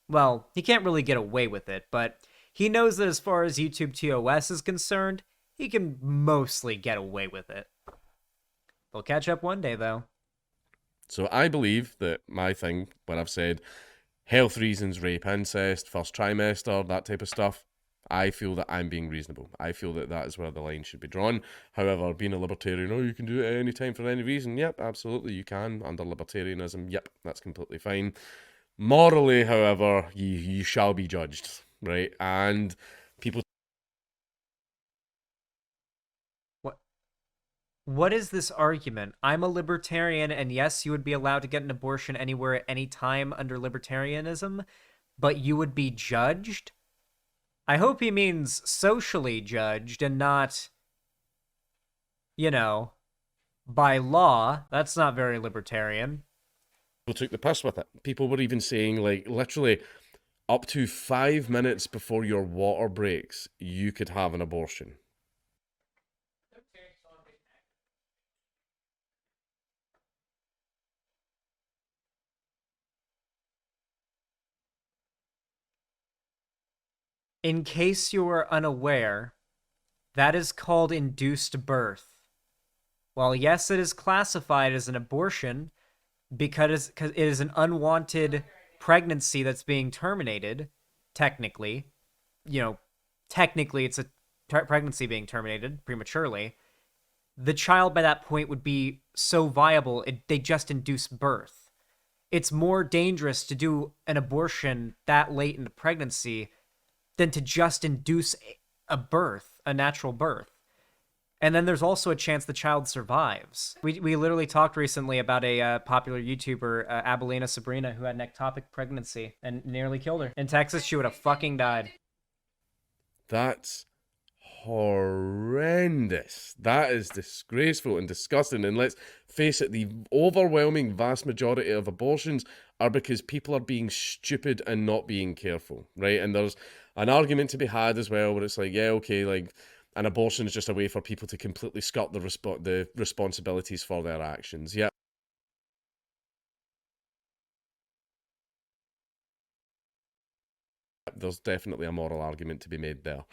Well, he can't really get away with it, but he knows that as far as YouTube TOS is concerned, he can mostly get away with it. They'll catch up one day, though. So I believe that my thing, when I've said health reasons, rape, incest, first trimester, that type of stuff, I feel that I'm being reasonable. I feel that that is where the line should be drawn. However, being a libertarian, you can do it at any time for any reason. Yep, absolutely, you can. Under libertarianism, yep, that's completely fine. Morally, however, you shall be judged, right? And people... What is this argument? I'm a libertarian, and yes, you would be allowed to get an abortion anywhere at any time under libertarianism, but you would be judged? I hope he means socially judged and not, by law. That's not very libertarian. People took the piss with it. People were even saying, like, literally, up to 5 minutes before your water breaks, you could have an abortion. In case you are unaware, that is called induced birth. While yes, it is classified as an abortion because it is an unwanted pregnancy that's being terminated, technically. Technically it's a pregnancy being terminated prematurely. The child by that point would be so viable, they just induce birth. It's more dangerous to do an abortion that late in the pregnancy than to just induce a natural birth. And then there's also a chance the child survives. We literally talked recently about a popular YouTuber, Abelina Sabrina, who had an ectopic pregnancy and nearly killed her. In Texas, she would have fucking died. That's horrendous. That is disgraceful and disgusting. And let's face it, the overwhelming vast majority of abortions are because people are being stupid and not being careful, right? And there's an argument to be had as well where it's like, yeah, okay, like an abortion is just a way for people to completely skirt the responsibilities for their actions. Yeah. There's definitely a moral argument to be made there.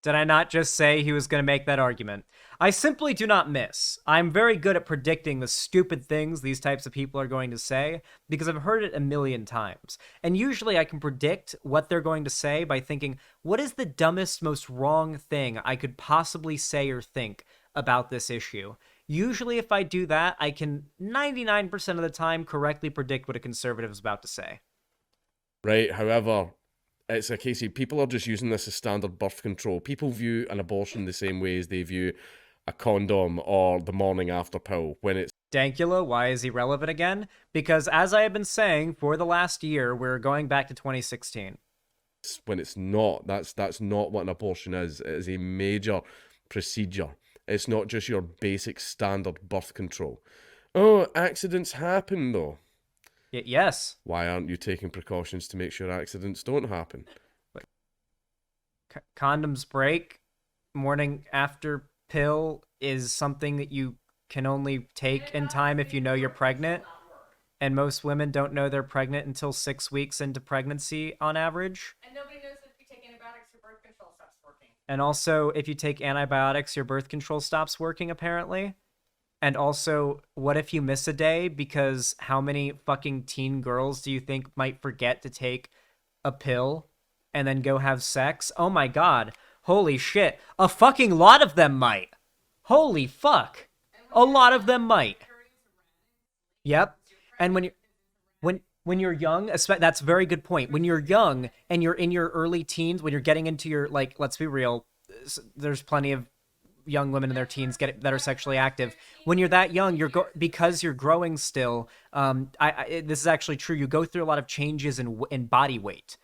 Did I not just say he was going to make that argument? I simply do not miss. I'm very good at predicting the stupid things these types of people are going to say because I've heard it a million times. And usually I can predict what they're going to say by thinking, what is the dumbest, most wrong thing I could possibly say or think about this issue? Usually if I do that, I can 99% of the time correctly predict what a conservative is about to say. Right, however, it's a case of people are just using this as standard birth control. People view an abortion the same way as they view a condom or the morning after pill when it's... Dankula, why is he relevant again? Because as I have been saying for the last year, we're going back to 2016. When it's not. That's not what an abortion is. It is a major procedure. It's not just your basic standard birth control. Oh, accidents happen though. Yes. Why aren't you taking precautions to make sure accidents don't happen? Condoms break. Morning after pill is something that you can only take in time if you know you're pregnant. And most women don't know they're pregnant until 6 weeks into pregnancy on average. And nobody knows that if you take antibiotics, your birth control stops working. And also, if you take antibiotics, your birth control stops working, apparently. And also, what if you miss a day? Because how many fucking teen girls do you think might forget to take a pill and then go have sex? Oh my god. Holy shit. A fucking lot of them might. Holy fuck. A lot of them might. Yep. And when you're young, that's a very good point. When you're young and you're in your early teens, when you're getting into your, like, let's be real, there's plenty of young women in their teens that are sexually active. When you're that young, because you're growing still. This is actually true. You go through a lot of changes in body weight.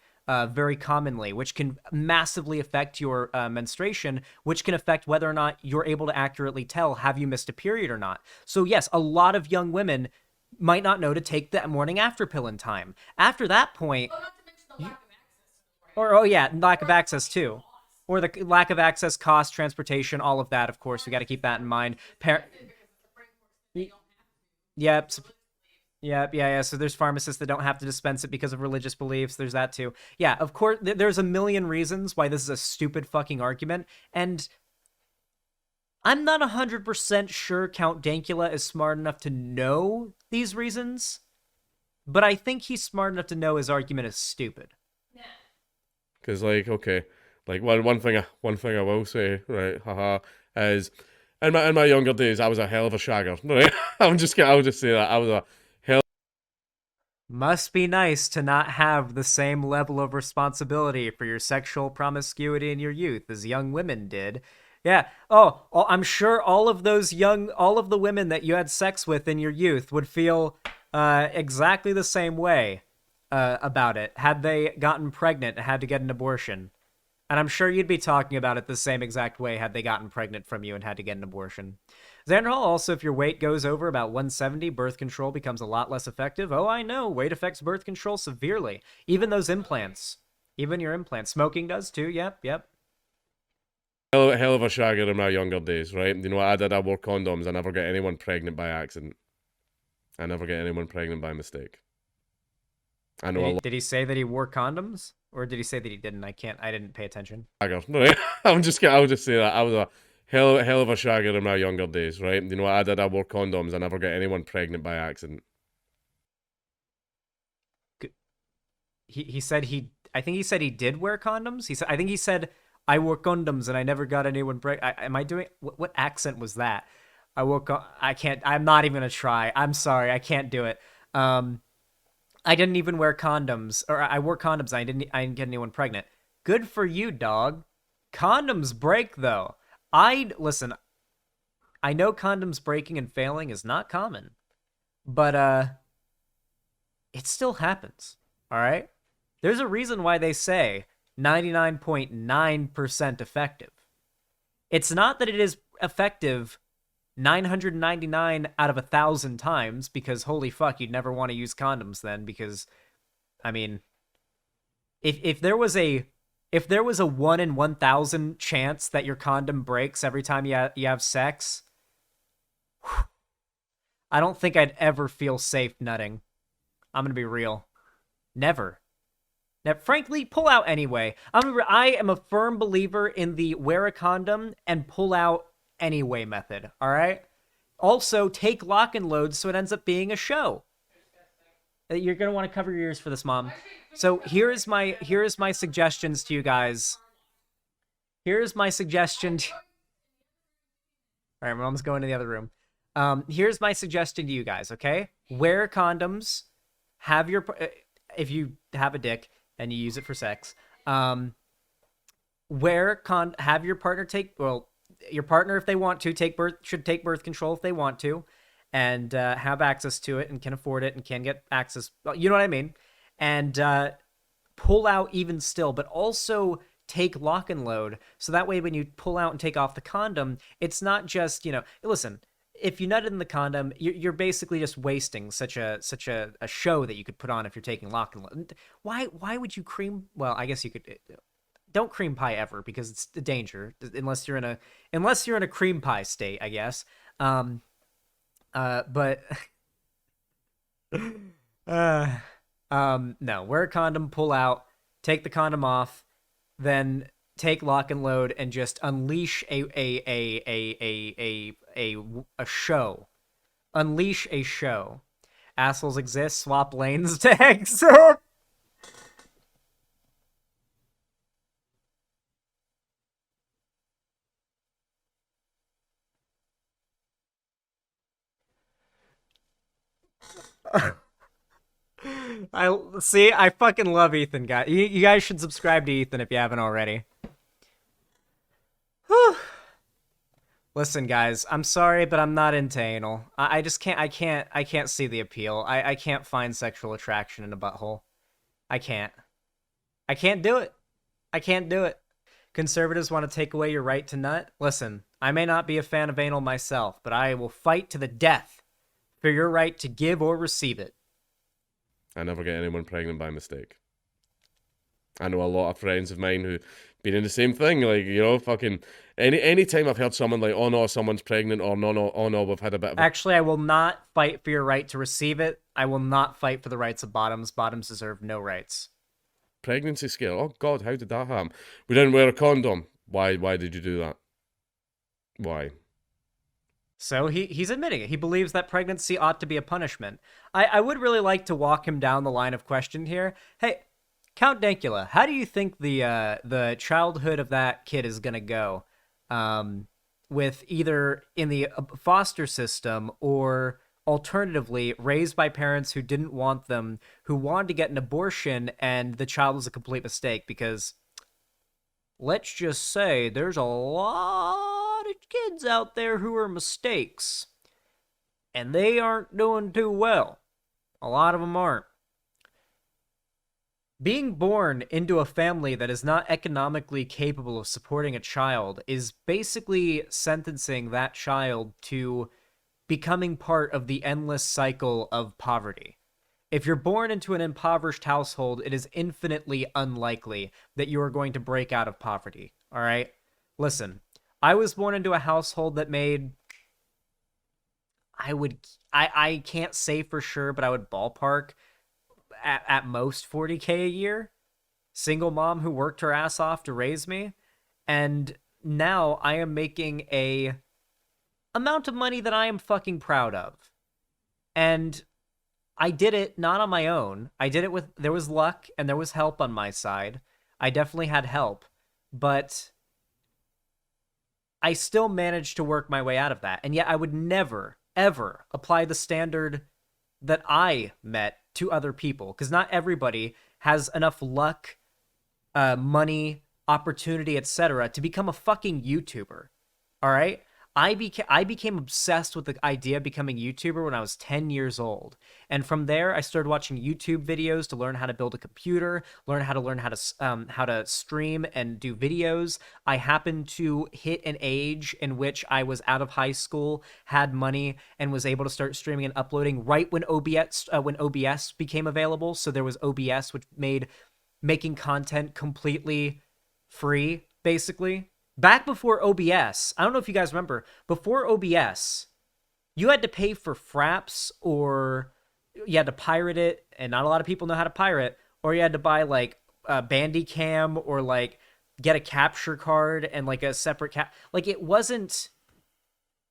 very commonly, which can massively affect your menstruation, which can affect whether or not you're able to accurately tell have you missed a period or not. So yes, a lot of young women might not know to take the morning after pill in time. After that point, Oh, not to mention the lack of access to the or oh yeah, lack of access too, or the lack of access, cost, transportation, all of that. Of course, we got to keep that in mind. Yep. Yep, yeah. So there's pharmacists that don't have to dispense it because of religious beliefs. There's that too. Yeah, of course, there's a million reasons why this is a stupid fucking argument, and I'm not 100% sure Count Dankula is smart enough to know these reasons, but I think he's smart enough to know his argument is stupid. Because like, okay, like one thing I will say, right, haha, is in my younger days I was a hell of a shagger. Right? I'll just say that I was a hell. Must be nice to not have the same level of responsibility for your sexual promiscuity in your youth as young women did. Yeah. Oh, I'm sure all of the women that you had sex with in your youth would feel exactly the same way about it had they gotten pregnant and had to get an abortion. And I'm sure you'd be talking about it the same exact way had they gotten pregnant from you and had to get an abortion. Xanderhal, also, if your weight goes over about 170, birth control becomes a lot less effective. Oh, I know. Weight affects birth control severely. Even those implants. Even your implants. Smoking does too. Yep. Hell of a shagger in my younger days, right? You know what I did? I wore condoms. I never get anyone pregnant by accident. I never get anyone pregnant by mistake. I know Did he say that he wore condoms? Or did he say that he didn't? I didn't pay attention. shagger. Right? I'll just say that I was a hell of a shagger in my younger days, right? You know what I did? I wore condoms. I never get anyone pregnant by accident. He said I think he said he did wear condoms. I think he said I wore condoms and I never got anyone pregnant. Am I doing what accent was that? I can't. I'm not even gonna try. I'm sorry. I can't do it. I didn't even wear condoms, or I wore condoms. I didn't get anyone pregnant. Good for you, dog. Condoms break though. Listen. I know condoms breaking and failing is not common, but it still happens. All right. There's a reason why they say 99.9% effective. It's not that it is effective 999 out of 1,000 times, because holy fuck, you'd never want to use condoms then, because I mean, if there was a 1 in 1,000 chance that your condom breaks every time you have sex, I don't think I'd ever feel safe nutting. I'm gonna be real. Never. Now, frankly, pull out anyway. I am a firm believer in the wear a condom and pull out anyway method, all right? Also, take lock and load so it ends up being a show. You're going to want to cover your ears for this, Mom. So here is my suggestions to you guys. Here's my suggestion. All right, Mom's going to the other room. Here's my suggestion to you guys, okay? Wear condoms. If you have a dick and you use it for sex, have your partner your partner, if they want to, should take birth control if they want to, and have access to it and can afford it and can get access. You know what I mean? And pull out even still, but also take lock and load. So that way when you pull out and take off the condom, it's not just, listen, if you nutted in the condom, you're basically just wasting such a show that you could put on if you're taking lock and load. Why would you cream? Well, I guess you could. Don't cream pie ever, because it's a danger unless you're in a cream pie state, I guess. But no, wear a condom, pull out, take the condom off, then take lock and load and just unleash a show. Unleash a show. Assholes exist, swap lanes to exit. I fucking love Ethan, guys. You guys should subscribe to Ethan if you haven't already. Whew. Listen, guys, I'm sorry, but I'm not into anal. I just can't. I can't see the appeal. I can't find sexual attraction in a butthole. I can't. I can't do it. I can't do it. Conservatives want to take away your right to nut. Listen, I may not be a fan of anal myself, but I will fight to the death for your right to give or receive it. I never get anyone pregnant by mistake. I know a lot of friends of mine who been in the same thing. Like, you know, fucking any time I've heard someone like, oh no, someone's pregnant, or no, oh no, we've had a bit of a... Actually, I will not fight for your right to receive it. I will not fight for the rights of bottoms. Bottoms deserve no rights. pregnancy scare. Oh God, how did that happen? We didn't wear a condom. Why did you do that? Why? So he's admitting it. He believes that pregnancy ought to be a punishment. I would really like to walk him down the line of question here. Hey, Count Dankula, how do you think the childhood of that kid is gonna go? With either in the foster system or alternatively raised by parents who didn't want them, who wanted to get an abortion, and the child was a complete mistake? Because let's just say there's a lot of kids out there who are mistakes, and they aren't doing too well. A lot of them aren't. Being born into a family that is not economically capable of supporting a child is basically sentencing that child to becoming part of the endless cycle of poverty. If you're born into an impoverished household, it is infinitely unlikely that you are going to break out of poverty, all right? Listen, I was born into a household that made... I can't say for sure, but I would ballpark at most $40K a year. Single mom who worked her ass off to raise me. And now I am making a amount of money that I am fucking proud of. And I did it not on my own. I did it with... There was luck and there was help on my side. I definitely had help. But I still managed to work my way out of that. And yet I would never, ever apply the standard that I met to other people, because not everybody has enough luck, money, opportunity, etc. to become a fucking YouTuber. All right? I became obsessed with the idea of becoming a YouTuber when I was 10 years old. And from there, I started watching YouTube videos to learn how to build a computer, learn how to stream and do videos. I happened to hit an age in which I was out of high school, had money, and was able to start streaming and uploading right when OBS became available. So there was OBS, which made making content completely free, basically. Back before OBS, I don't know if you guys remember, before OBS, you had to pay for fraps, or you had to pirate it, and not a lot of people know how to pirate, or you had to buy like a Bandicam, or like get a capture card and like a separate like it wasn't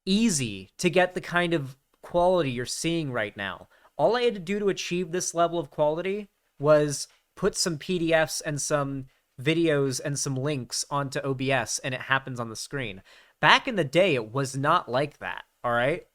easy to get the kind of quality you're seeing right now. All I had to do to achieve this level of quality was put some PDFs and some videos and some links onto OBS, and it happens on the screen. Back in the day, it was not like that, all right?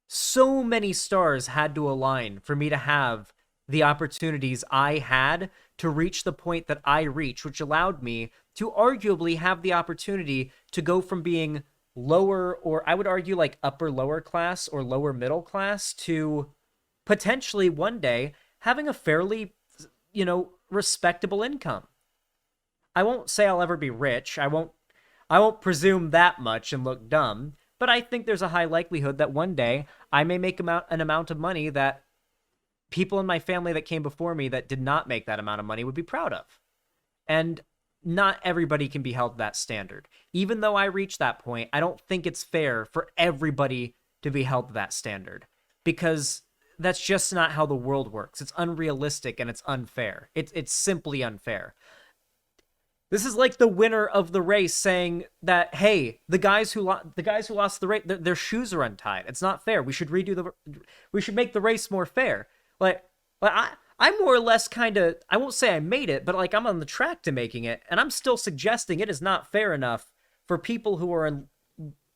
So many stars had to align for me to have the opportunities I had to reach the point that I reached, which allowed me to arguably have the opportunity to go from being lower, or I would argue like upper lower class or lower middle class, to potentially one day having a fairly, respectable income. I won't say I'll ever be rich. I won't presume that much and look dumb, but I think there's a high likelihood that one day I may make an amount of money that people in my family that came before me that did not make that amount of money would be proud of. And not everybody can be held to that standard. Even though I reached that point, I don't think it's fair for everybody to be held to that standard, because that's just not how the world works. It's unrealistic and it's unfair. It's simply unfair. This is like the winner of the race saying that, hey, the guys who lost the race, their shoes are untied. It's not fair. We should make the race more fair. Like I'm more or less kind of, I won't say I made it, but like I'm on the track to making it, and I'm still suggesting it is not fair enough for people who are in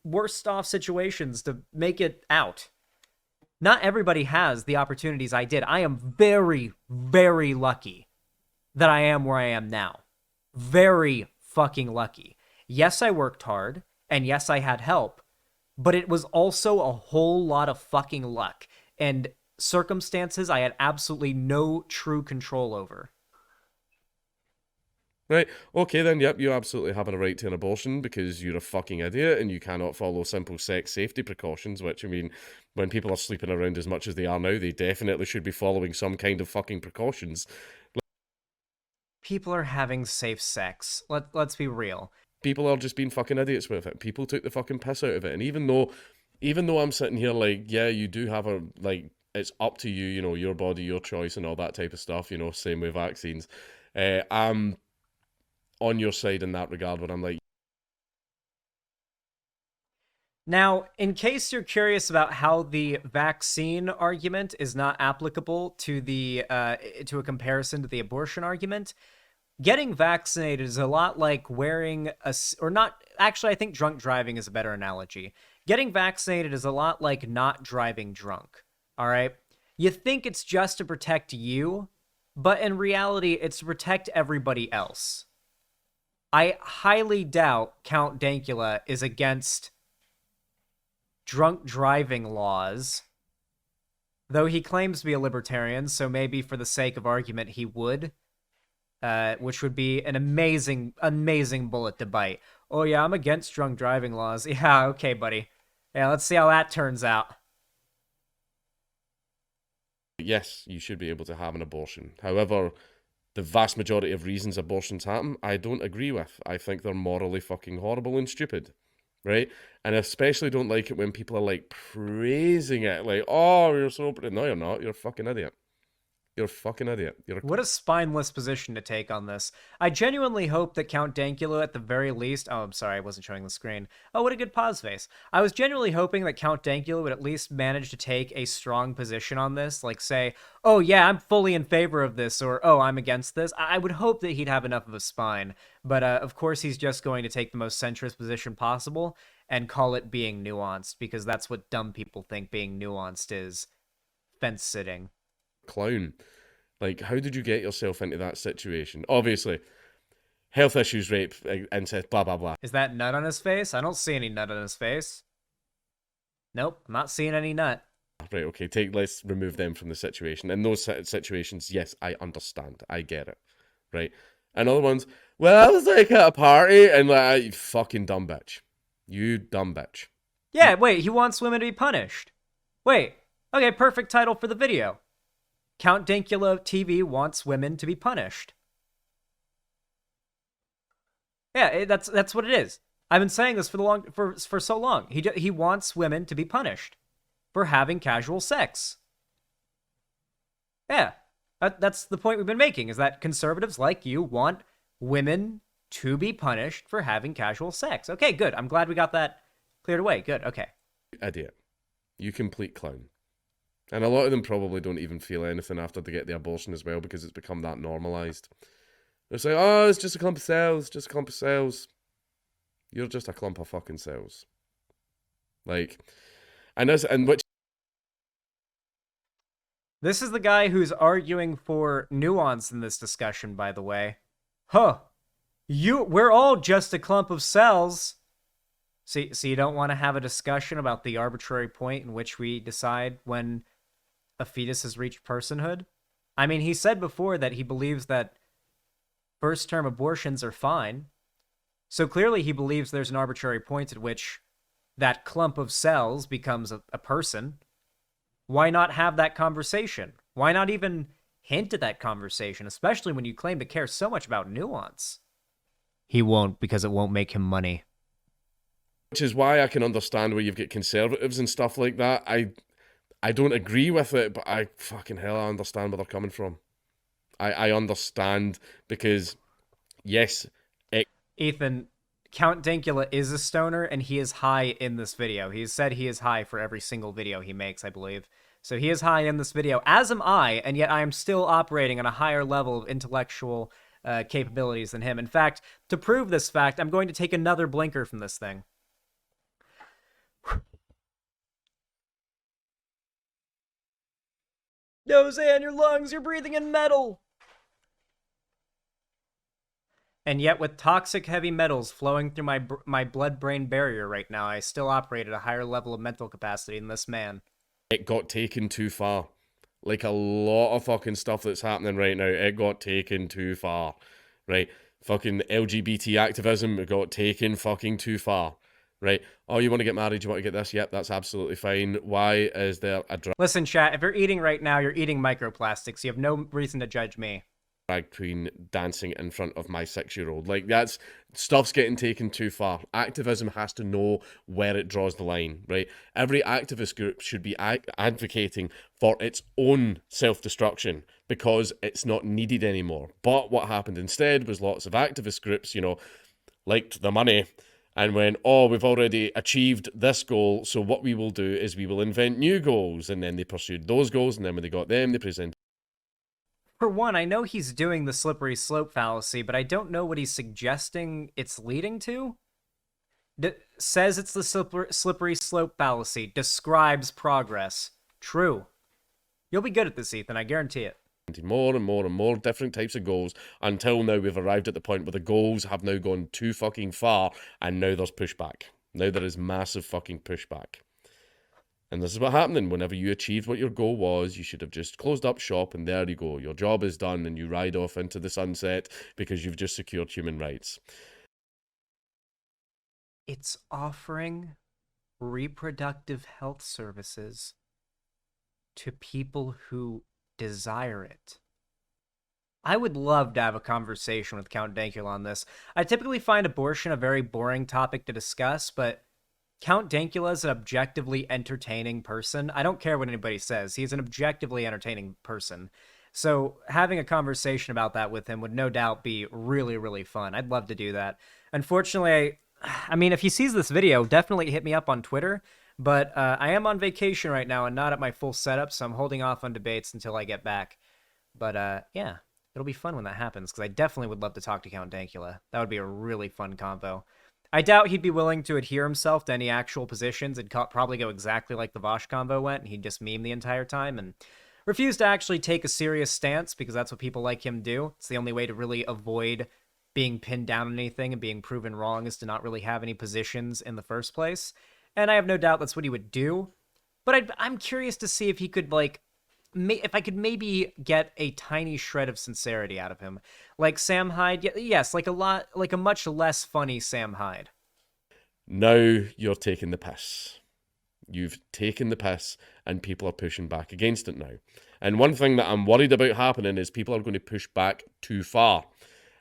worse off situations to make it out. Not everybody has the opportunities I did. I am very, very lucky that I am where I am now. Very fucking lucky. Yes, I worked hard, and yes, I had help, but it was also a whole lot of fucking luck. And circumstances I had absolutely no true control over. Right, okay then, yep, you absolutely have a right to an abortion because you're a fucking idiot and you cannot follow simple sex safety precautions, which, I mean, when people are sleeping around as much as they are now, they definitely should be following some kind of fucking precautions. People are having safe sex. Let's be real. People are just being fucking idiots with it. People took the fucking piss out of it. And even though I'm sitting here like, yeah, you do have a, like, it's up to you, you know, your body, your choice and all that type of stuff, you know, same with vaccines. I'm on your side in that regard, but I'm like... Now, in case you're curious about how the vaccine argument is not applicable to the to a comparison to the abortion argument, getting vaccinated is a lot like wearing or not, actually I think drunk driving is a better analogy. Getting vaccinated is a lot like not driving drunk, all right? You think it's just to protect you, but in reality it's to protect everybody else. I highly doubt Count Dankula is against drunk driving laws, though he claims to be a libertarian, so maybe for the sake of argument he would, which would be an amazing bullet to bite. Oh yeah, I'm against drunk driving laws. Yeah, okay, buddy. Yeah, let's see how that turns out. Yes, you should be able to have an abortion. However, the vast majority of reasons abortions happen, I don't agree with. I think they're morally fucking horrible and stupid, right? And I especially don't like it when people are, like, praising it. Like, oh, you're so... No, you're not. You're a fucking idiot. You're a fucking idiot. What a spineless position to take on this. I genuinely hope that Count Dankula at the very least... Oh, I'm sorry, I wasn't showing the screen. Oh, what a good pause face. I was genuinely hoping that Count Dankula would at least manage to take a strong position on this, like say, oh yeah, I'm fully in favor of this, or oh, I'm against this. I would hope that he'd have enough of a spine, but of course he's just going to take the most centrist position possible and call it being nuanced, because that's what dumb people think being nuanced is. Fence sitting. Clown. Like, how did you get yourself into that situation? Obviously, health issues, rape, incest, blah, blah, blah. Is that nut on his face? I don't see any nut on his face. Nope, I'm not seeing any nut. Right, okay, let's remove them from the situation. In those situations, yes, I understand. I get it. Right? And other ones, well, I was like at a party and like, you fucking dumb bitch. You dumb bitch. Yeah, wait, he wants women to be punished. Wait, okay, perfect title for the video. Count Dankula TV wants women to be punished. Yeah, that's what it is. I've been saying this for so long. He wants women to be punished for having casual sex. Yeah, that's the point we've been making, is that conservatives like you want women to be punished for having casual sex. Okay, good. I'm glad we got that cleared away. Good, okay. Idiot. You complete clown. And a lot of them probably don't even feel anything after they get the abortion as well, because it's become that normalised. They're saying, oh, it's just a clump of cells, just a clump of cells. You're just a clump of fucking cells. Like, which... This is the guy who's arguing for nuance in this discussion, by the way. Huh. We're all just a clump of cells. So you don't want to have a discussion about the arbitrary point in which we decide when a fetus has reached personhood? I mean, he said before that he believes that first-term abortions are fine. So clearly he believes there's an arbitrary point at which that clump of cells becomes a person. Why not have that conversation? Why not even hint at that conversation, especially when you claim to care so much about nuance? He won't, because it won't make him money. Which is why I can understand where you've got conservatives and stuff like that. I don't agree with it, but I understand where they're coming from. I understand, because, yes... Ethan, Count Dankula is a stoner, and he is high in this video. He said he is high for every single video he makes, I believe. So he is high in this video, as am I, and yet I am still operating on a higher level of intellectual capabilities than him. In fact, to prove this fact, I'm going to take another blinker from this thing. Jose, in your lungs, you're breathing in metal! And yet, with toxic heavy metals flowing through my blood-brain barrier right now, I still operate at a higher level of mental capacity than this man. It got taken too far. Like a lot of fucking stuff that's happening right now, it got taken too far, right? Fucking LGBT activism, it got taken fucking too far, right? Oh, you want to get married, you want to get this? Yep, that's absolutely fine. Why is there a Listen, chat, if you're eating right now, you're eating microplastics. You have no reason to judge me. drag queen dancing in front of my 6-year-old? Like, that's stuff's getting taken too far. Activism has to know where it draws the line, right? Every activist group should be advocating for its own self-destruction because it's not needed anymore. But what happened instead was lots of activist groups, you know, liked the money and went, oh, we've already achieved this goal, so what we will do is we will invent new goals. And then they pursued those goals, and then when they got them, they presented. For one, I know he's doing the slippery slope fallacy, but I don't know what he's suggesting it's leading to. Says it's the slippery slope fallacy. Describes progress. True. You'll be good at this, Ethan. I guarantee it. More and more and more different types of goals until now we've arrived at the point where the goals have now gone too fucking far and now there's pushback. Now there is massive fucking pushback. And this is what happened. Whenever you achieved what your goal was, you should have just closed up shop and there you go. Your job is done and you ride off into the sunset because you've just secured human rights. It's offering reproductive health services to people who desire it. I would love to have a conversation with Count Dankula on this. I typically find abortion a very boring topic to discuss, but Count Dankula is an objectively entertaining person. I don't care what anybody says. He's an objectively entertaining person. So having a conversation about that with him would no doubt be really, really fun. I'd love to do that. Unfortunately, I mean, if he sees this video, definitely hit me up on Twitter. But I am on vacation right now and not at my full setup, so I'm holding off on debates until I get back. But yeah, it'll be fun when that happens, because I definitely would love to talk to Count Dankula. That would be a really fun convo. I doubt he'd be willing to adhere himself to any actual positions. It'd probably go exactly like the Vosh convo went, and he'd just meme the entire time and refuse to actually take a serious stance, because that's what people like him do. It's the only way to really avoid being pinned down on anything and being proven wrong, is to not really have any positions in the first place. And I have no doubt that's what he would do. But I'm curious to see if he could, like, if I could maybe get a tiny shred of sincerity out of him. Like Sam Hyde, yes, like a much less funny Sam Hyde. Now you're taking the piss. You've taken the piss and people are pushing back against it now. And one thing that I'm worried about happening is people are going to push back too far.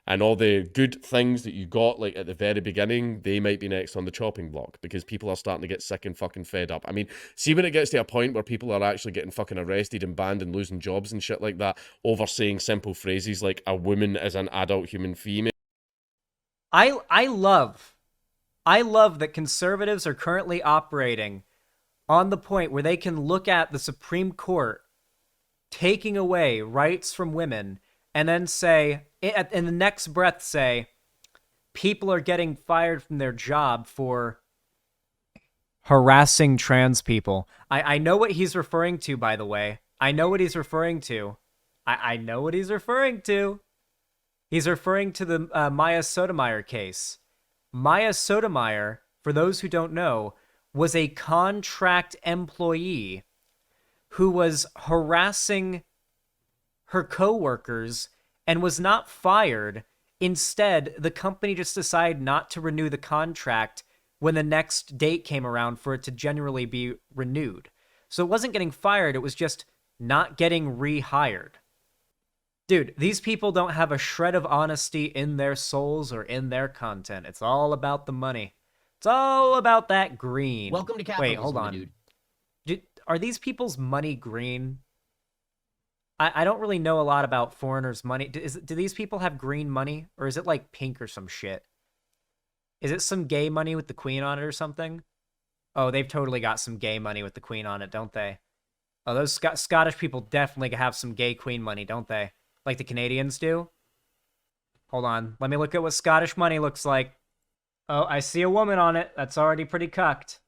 And all the good things that you got, like, at the very beginning, they might be next on the chopping block because people are starting to get sick and fucking fed up. I mean, see when it gets to a point where people are actually getting fucking arrested and banned and losing jobs and shit like that over saying simple phrases like a woman is an adult human female. I love that conservatives are currently operating on the point where they can look at the Supreme Court taking away rights from women and then say, in the next breath say, people are getting fired from their job for harassing trans people. I know what he's referring to, by the way. I know what he's referring to. I know what he's referring to. He's referring to the Maya Sotomayor case. Maya Sotomayor, for those who don't know, was a contract employee who was harassing her coworkers and was not fired. Instead, the company just decided not to renew the contract when the next date came around for it to generally be renewed. So it wasn't getting fired, it was just not getting rehired. Dude, these people don't have a shred of honesty in their souls or in their content. It's all about the money. It's all about that green. Welcome to capitalism, Wait, hold on. dude. Are these people's money green? I don't really know a lot about foreigners' money. Do these people have green money? Or is it like pink or some shit? Is it some gay money with the queen on it or something? Oh, they've totally got some gay money with the queen on it, don't they? Oh, those Scottish people definitely have some gay queen money, don't they? Like the Canadians do? Hold on. Let me look at what Scottish money looks like. Oh, I see a woman on it. That's already pretty cucked.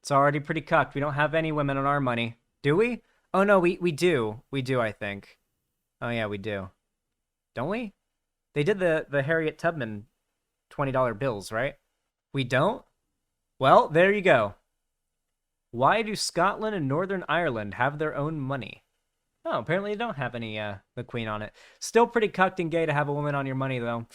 It's already pretty cucked. We don't have any women on our money. Do we? Oh, no, we do. We do, I think. Oh, yeah, we do. Don't we? They did the Harriet Tubman $20 bills, right? We don't? Well, there you go. Why do Scotland and Northern Ireland have their own money? Oh, apparently you don't have any the queen on it. Still pretty cucked and gay to have a woman on your money, though.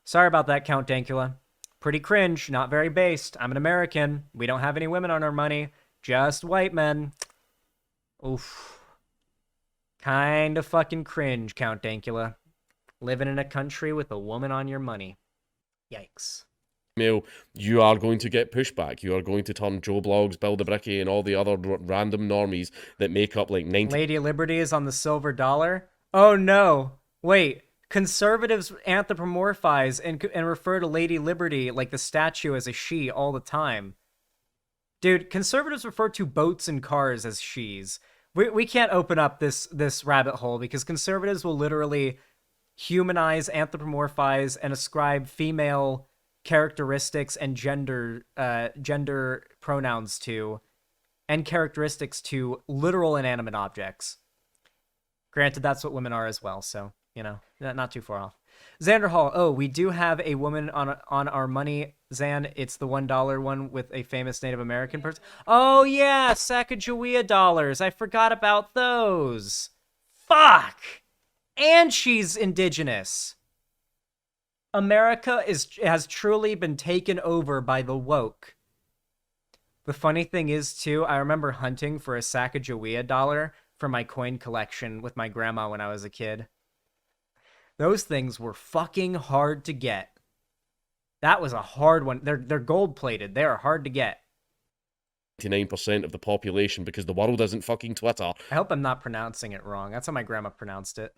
Sorry about that, Count Dankula. Pretty cringe, not very based. I'm an American. We don't have any women on our money. Just white men. Oof. Kind of fucking cringe, Count Dankula. Living in a country with a woman on your money. Yikes. Male, you are going to get pushback. You are going to turn Joe Blogs, Bill the Bricky, and all the other random normies that make up like 90. Lady Liberty is on the silver dollar? Oh no. Wait. Conservatives anthropomorphize and refer to Lady Liberty like the statue as a she all the time. Dude, conservatives refer to boats and cars as she's. We can't open up this rabbit hole because conservatives will literally humanize, anthropomorphize, and ascribe female characteristics and gender pronouns to, and characteristics to literal inanimate objects. Granted, that's what women are as well, so, you know, not too far off. Xander Hall, oh, we do have a woman on our money, Zan. It's the $1 one with a famous Native American person. Oh, yeah, Sacagawea dollars. I forgot about those. Fuck! And she's indigenous. America has truly been taken over by the woke. The funny thing is, too, I remember hunting for a Sacagawea dollar for my coin collection with my grandma when I was a kid. Those things were fucking hard to get. That was a hard one. They're gold-plated. They are hard to get. 99% of the population because the world isn't fucking Twitter. I hope I'm not pronouncing it wrong. That's how my grandma pronounced it.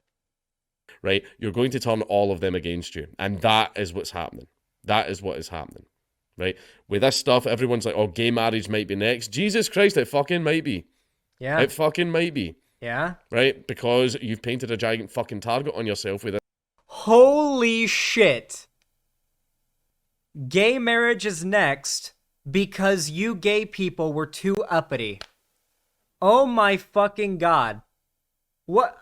Right? You're going to turn all of them against you. And that is what's happening. That is what is happening. Right? With this stuff, everyone's like, oh, gay marriage might be next. Jesus Christ, it fucking might be. Yeah. It fucking might be. Yeah? Right? Because you've painted a giant fucking target on yourself with it. Holy shit. Gay marriage is next because you gay people were too uppity. Oh my fucking god. What?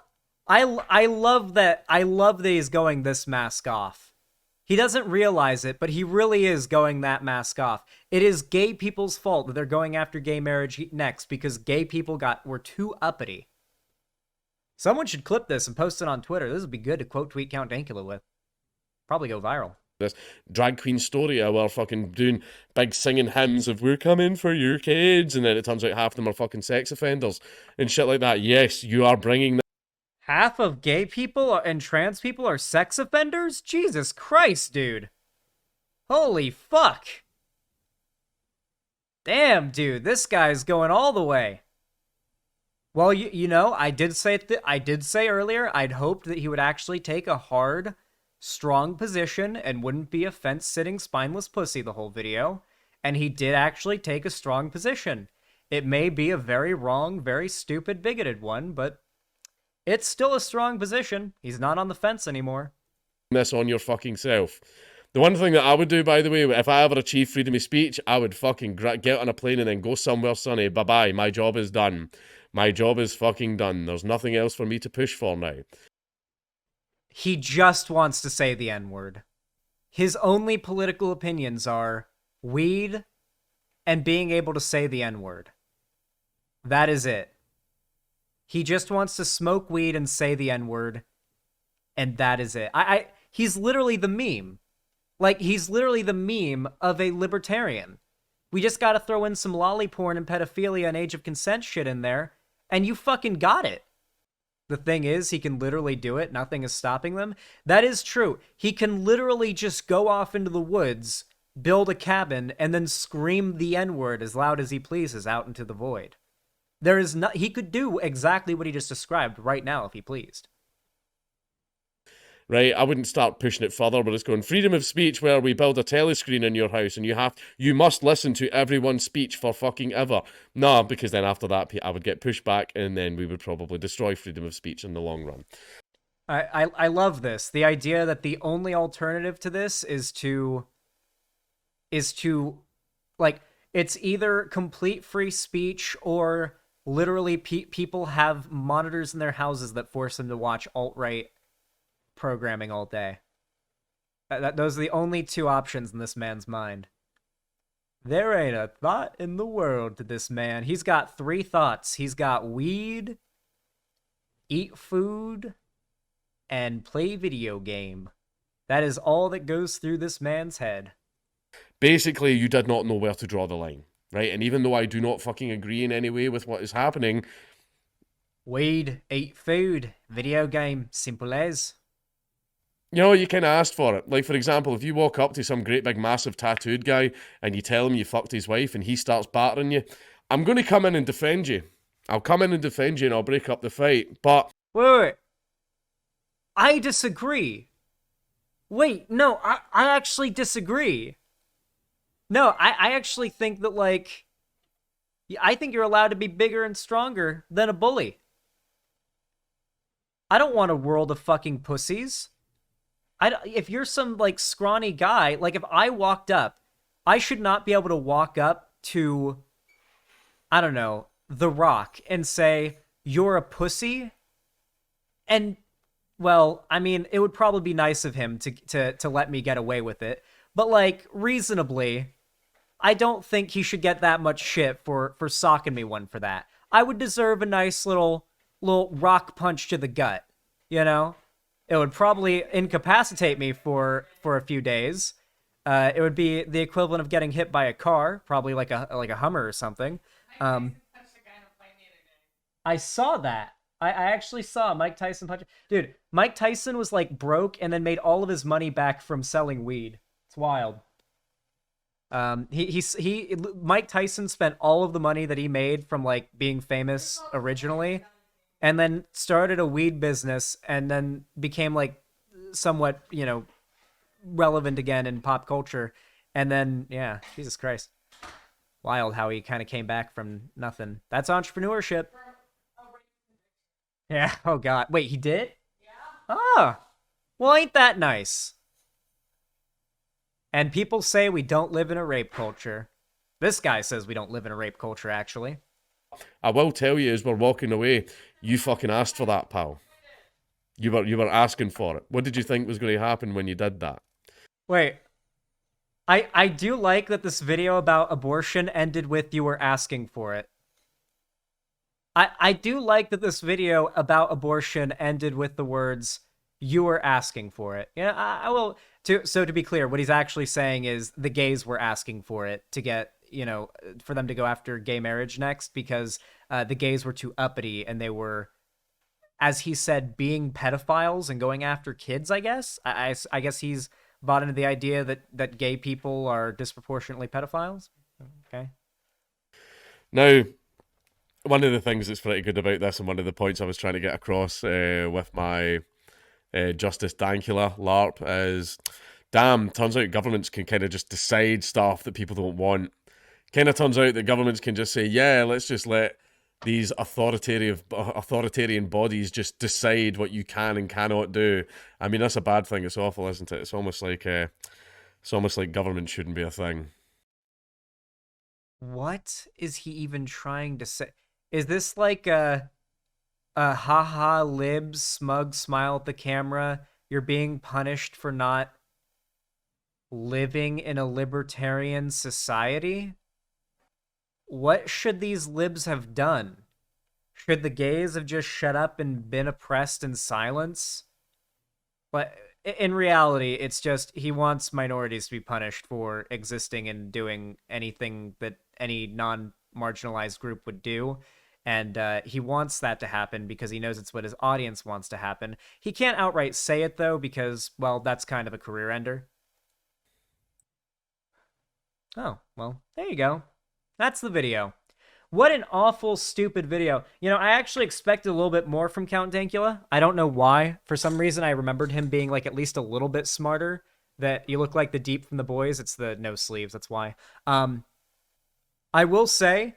I love that. I love that he's going this mask off. He doesn't realize it, but he really is going that mask off. It is gay people's fault that they're going after gay marriage next because gay people were too uppity. Someone should clip this and post it on Twitter. This would be good to quote tweet Count Dankula with. Probably go viral. This drag queen story where fucking doing big singing hymns of we're coming for your kids, and then it turns out half of them are fucking sex offenders and shit like that. Yes, you are bringing Half of gay people and trans people are sex offenders? Jesus Christ, dude. Holy fuck. Damn, dude, this guy's going all the way. Well, you know, I did say earlier I'd hoped that he would actually take a hard, strong position and wouldn't be a fence-sitting spineless pussy the whole video, and he did actually take a strong position. It may be a very wrong, very stupid, bigoted one, but it's still a strong position. He's not on the fence anymore. this on your fucking self. The one thing that I would do, by the way, if I ever achieve freedom of speech, I would fucking get on a plane and then go somewhere sunny. Bye-bye. My job is done. My job is fucking done. There's nothing else for me to push for now. He just wants to say the N-word. His only political opinions are weed and being able to say the N-word. That is it. He just wants to smoke weed and say the N-word, and that is it. He's literally the meme. Like, he's literally the meme of a libertarian. We just gotta throw in some lolly porn and pedophilia and age of consent shit in there, and you fucking got it. The thing is, he can literally do it. Nothing is stopping them. That is true. He can literally just go off into the woods, build a cabin, and then scream the N-word as loud as he pleases out into the void. There is no, he could do exactly what he just described right now if he pleased. Right, I wouldn't start pushing it further, but it's going freedom of speech where we build a telescreen in your house and you must listen to everyone's speech for fucking ever. No, because then after that I would get pushed back and then we would probably destroy freedom of speech in the long run. I love this. The idea that the only alternative to this is to like, it's either complete free speech or literally people have monitors in their houses that force them to watch alt-right programming all day. Those are the only two options in this man's mind. There ain't a thought in the world to this man. He's got 3 thoughts. He's got weed, eat food, and play video game. That is all that goes through this man's head. Basically, you did not know where to draw the line, right? And even though I do not fucking agree in any way with what is happening, Weed, eat food, video game, simple as. you know, you kind of asked for it. Like, for example, if you walk up to some great big massive tattooed guy and you tell him you fucked his wife and he starts battering you, I'm going to come in and defend you. I'll come in and defend you and I'll break up the fight. But Wait. I disagree. Wait, no, I actually disagree. No, I actually think that, like, I think you're allowed to be bigger and stronger than a bully. I don't want a world of fucking pussies. If you're some, like, scrawny guy, like, if I walked up, I should not be able to walk up to, I don't know, The Rock and say, you're a pussy? And, well, I mean, it would probably be nice of him to let me get away with it. But, like, reasonably, I don't think he should get that much shit for socking me one for that. I would deserve a nice little rock punch to the gut, you know? It would probably incapacitate me for a few days. It would be the equivalent of getting hit by a car, probably like a Hummer or something. I saw that. I actually saw Mike Tyson punch. Dude, Mike Tyson was like broke and then made all of his money back from selling weed. It's wild. Mike Tyson spent all of the money that he made from like being famous originally, and then started a weed business, and then became like somewhat, you know, relevant again in pop culture. And then, yeah, Jesus Christ. Wild how he kind of came back from nothing. That's entrepreneurship. Yeah, oh god. Wait, he did? Yeah. Oh. Well, ain't that nice? And people say we don't live in a rape culture. This guy says we don't live in a rape culture, actually. I will tell you, as we're walking away, you fucking asked for that, pal. You were asking for it. What did you think was going to happen when you did that? Wait. I do like that this video about abortion ended with you were asking for it. I do like that this video about abortion ended with the words, you were asking for it. Yeah, I will. So to be clear, what he's actually saying is the gays were asking for it to get, you know, for them to go after gay marriage next, because the gays were too uppity and they were, as he said, being pedophiles and going after kids, I guess. I guess he's bought into the idea that gay people are disproportionately pedophiles. Okay. Now, one of the things that's pretty good about this, and one of the points I was trying to get across with my Justice Dankula LARP is, damn, turns out governments can kind of just decide stuff that people don't want. Kind of turns out that governments can just say, yeah, let's just let these authoritarian bodies just decide what you can and cannot do. I mean, that's a bad thing. It's awful, isn't it? It's almost like government shouldn't be a thing. What is he even trying to say? Is this like a haha libs smug smile at the camera? You're being punished for not living in a libertarian society? What should these libs have done? Should the gays have just shut up and been oppressed in silence? But in reality, it's just he wants minorities to be punished for existing and doing anything that any non-marginalized group would do. And he wants that to happen because he knows it's what his audience wants to happen. He can't outright say it, though, because, well, that's kind of a career ender. Oh, well, there you go. That's the video. What an awful, stupid video. You know, I actually expected a little bit more from Count Dankula. I don't know why. For some reason, I remembered him being, like, at least a little bit smarter. That you look like the Deep from The Boys. It's the no sleeves, that's why. I will say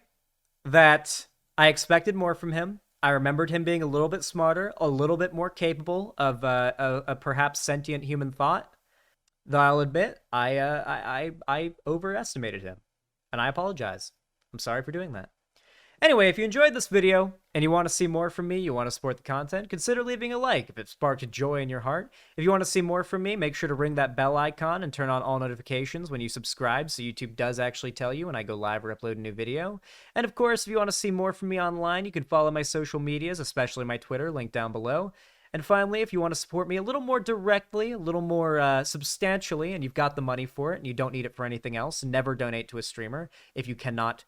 that I expected more from him. I remembered him being a little bit smarter, a little bit more capable of a perhaps sentient human thought. Though I'll admit, I overestimated him, and I apologize. I'm sorry for doing that. Anyway, if you enjoyed this video and you want to see more from me, you want to support the content, consider leaving a like if it sparked joy in your heart. If you want to see more from me, make sure to ring that bell icon and turn on all notifications when you subscribe so YouTube does actually tell you when I go live or upload a new video. And of course, if you want to see more from me online, you can follow my social medias, especially my Twitter, linked down below. And finally, if you want to support me a little more directly, a little more substantially, and you've got the money for it and you don't need it for anything else, never donate to a streamer if you cannot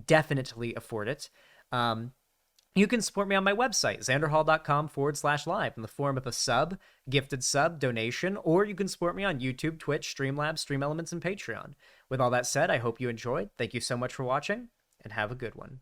definitely afford it. You can support me on my website, xanderhall.com/live, in the form of a sub, gifted sub, donation, or you can support me on YouTube, Twitch, Streamlabs, Stream Elements, and Patreon. With all that said, I hope you enjoyed. Thank you so much for watching, and have a good one.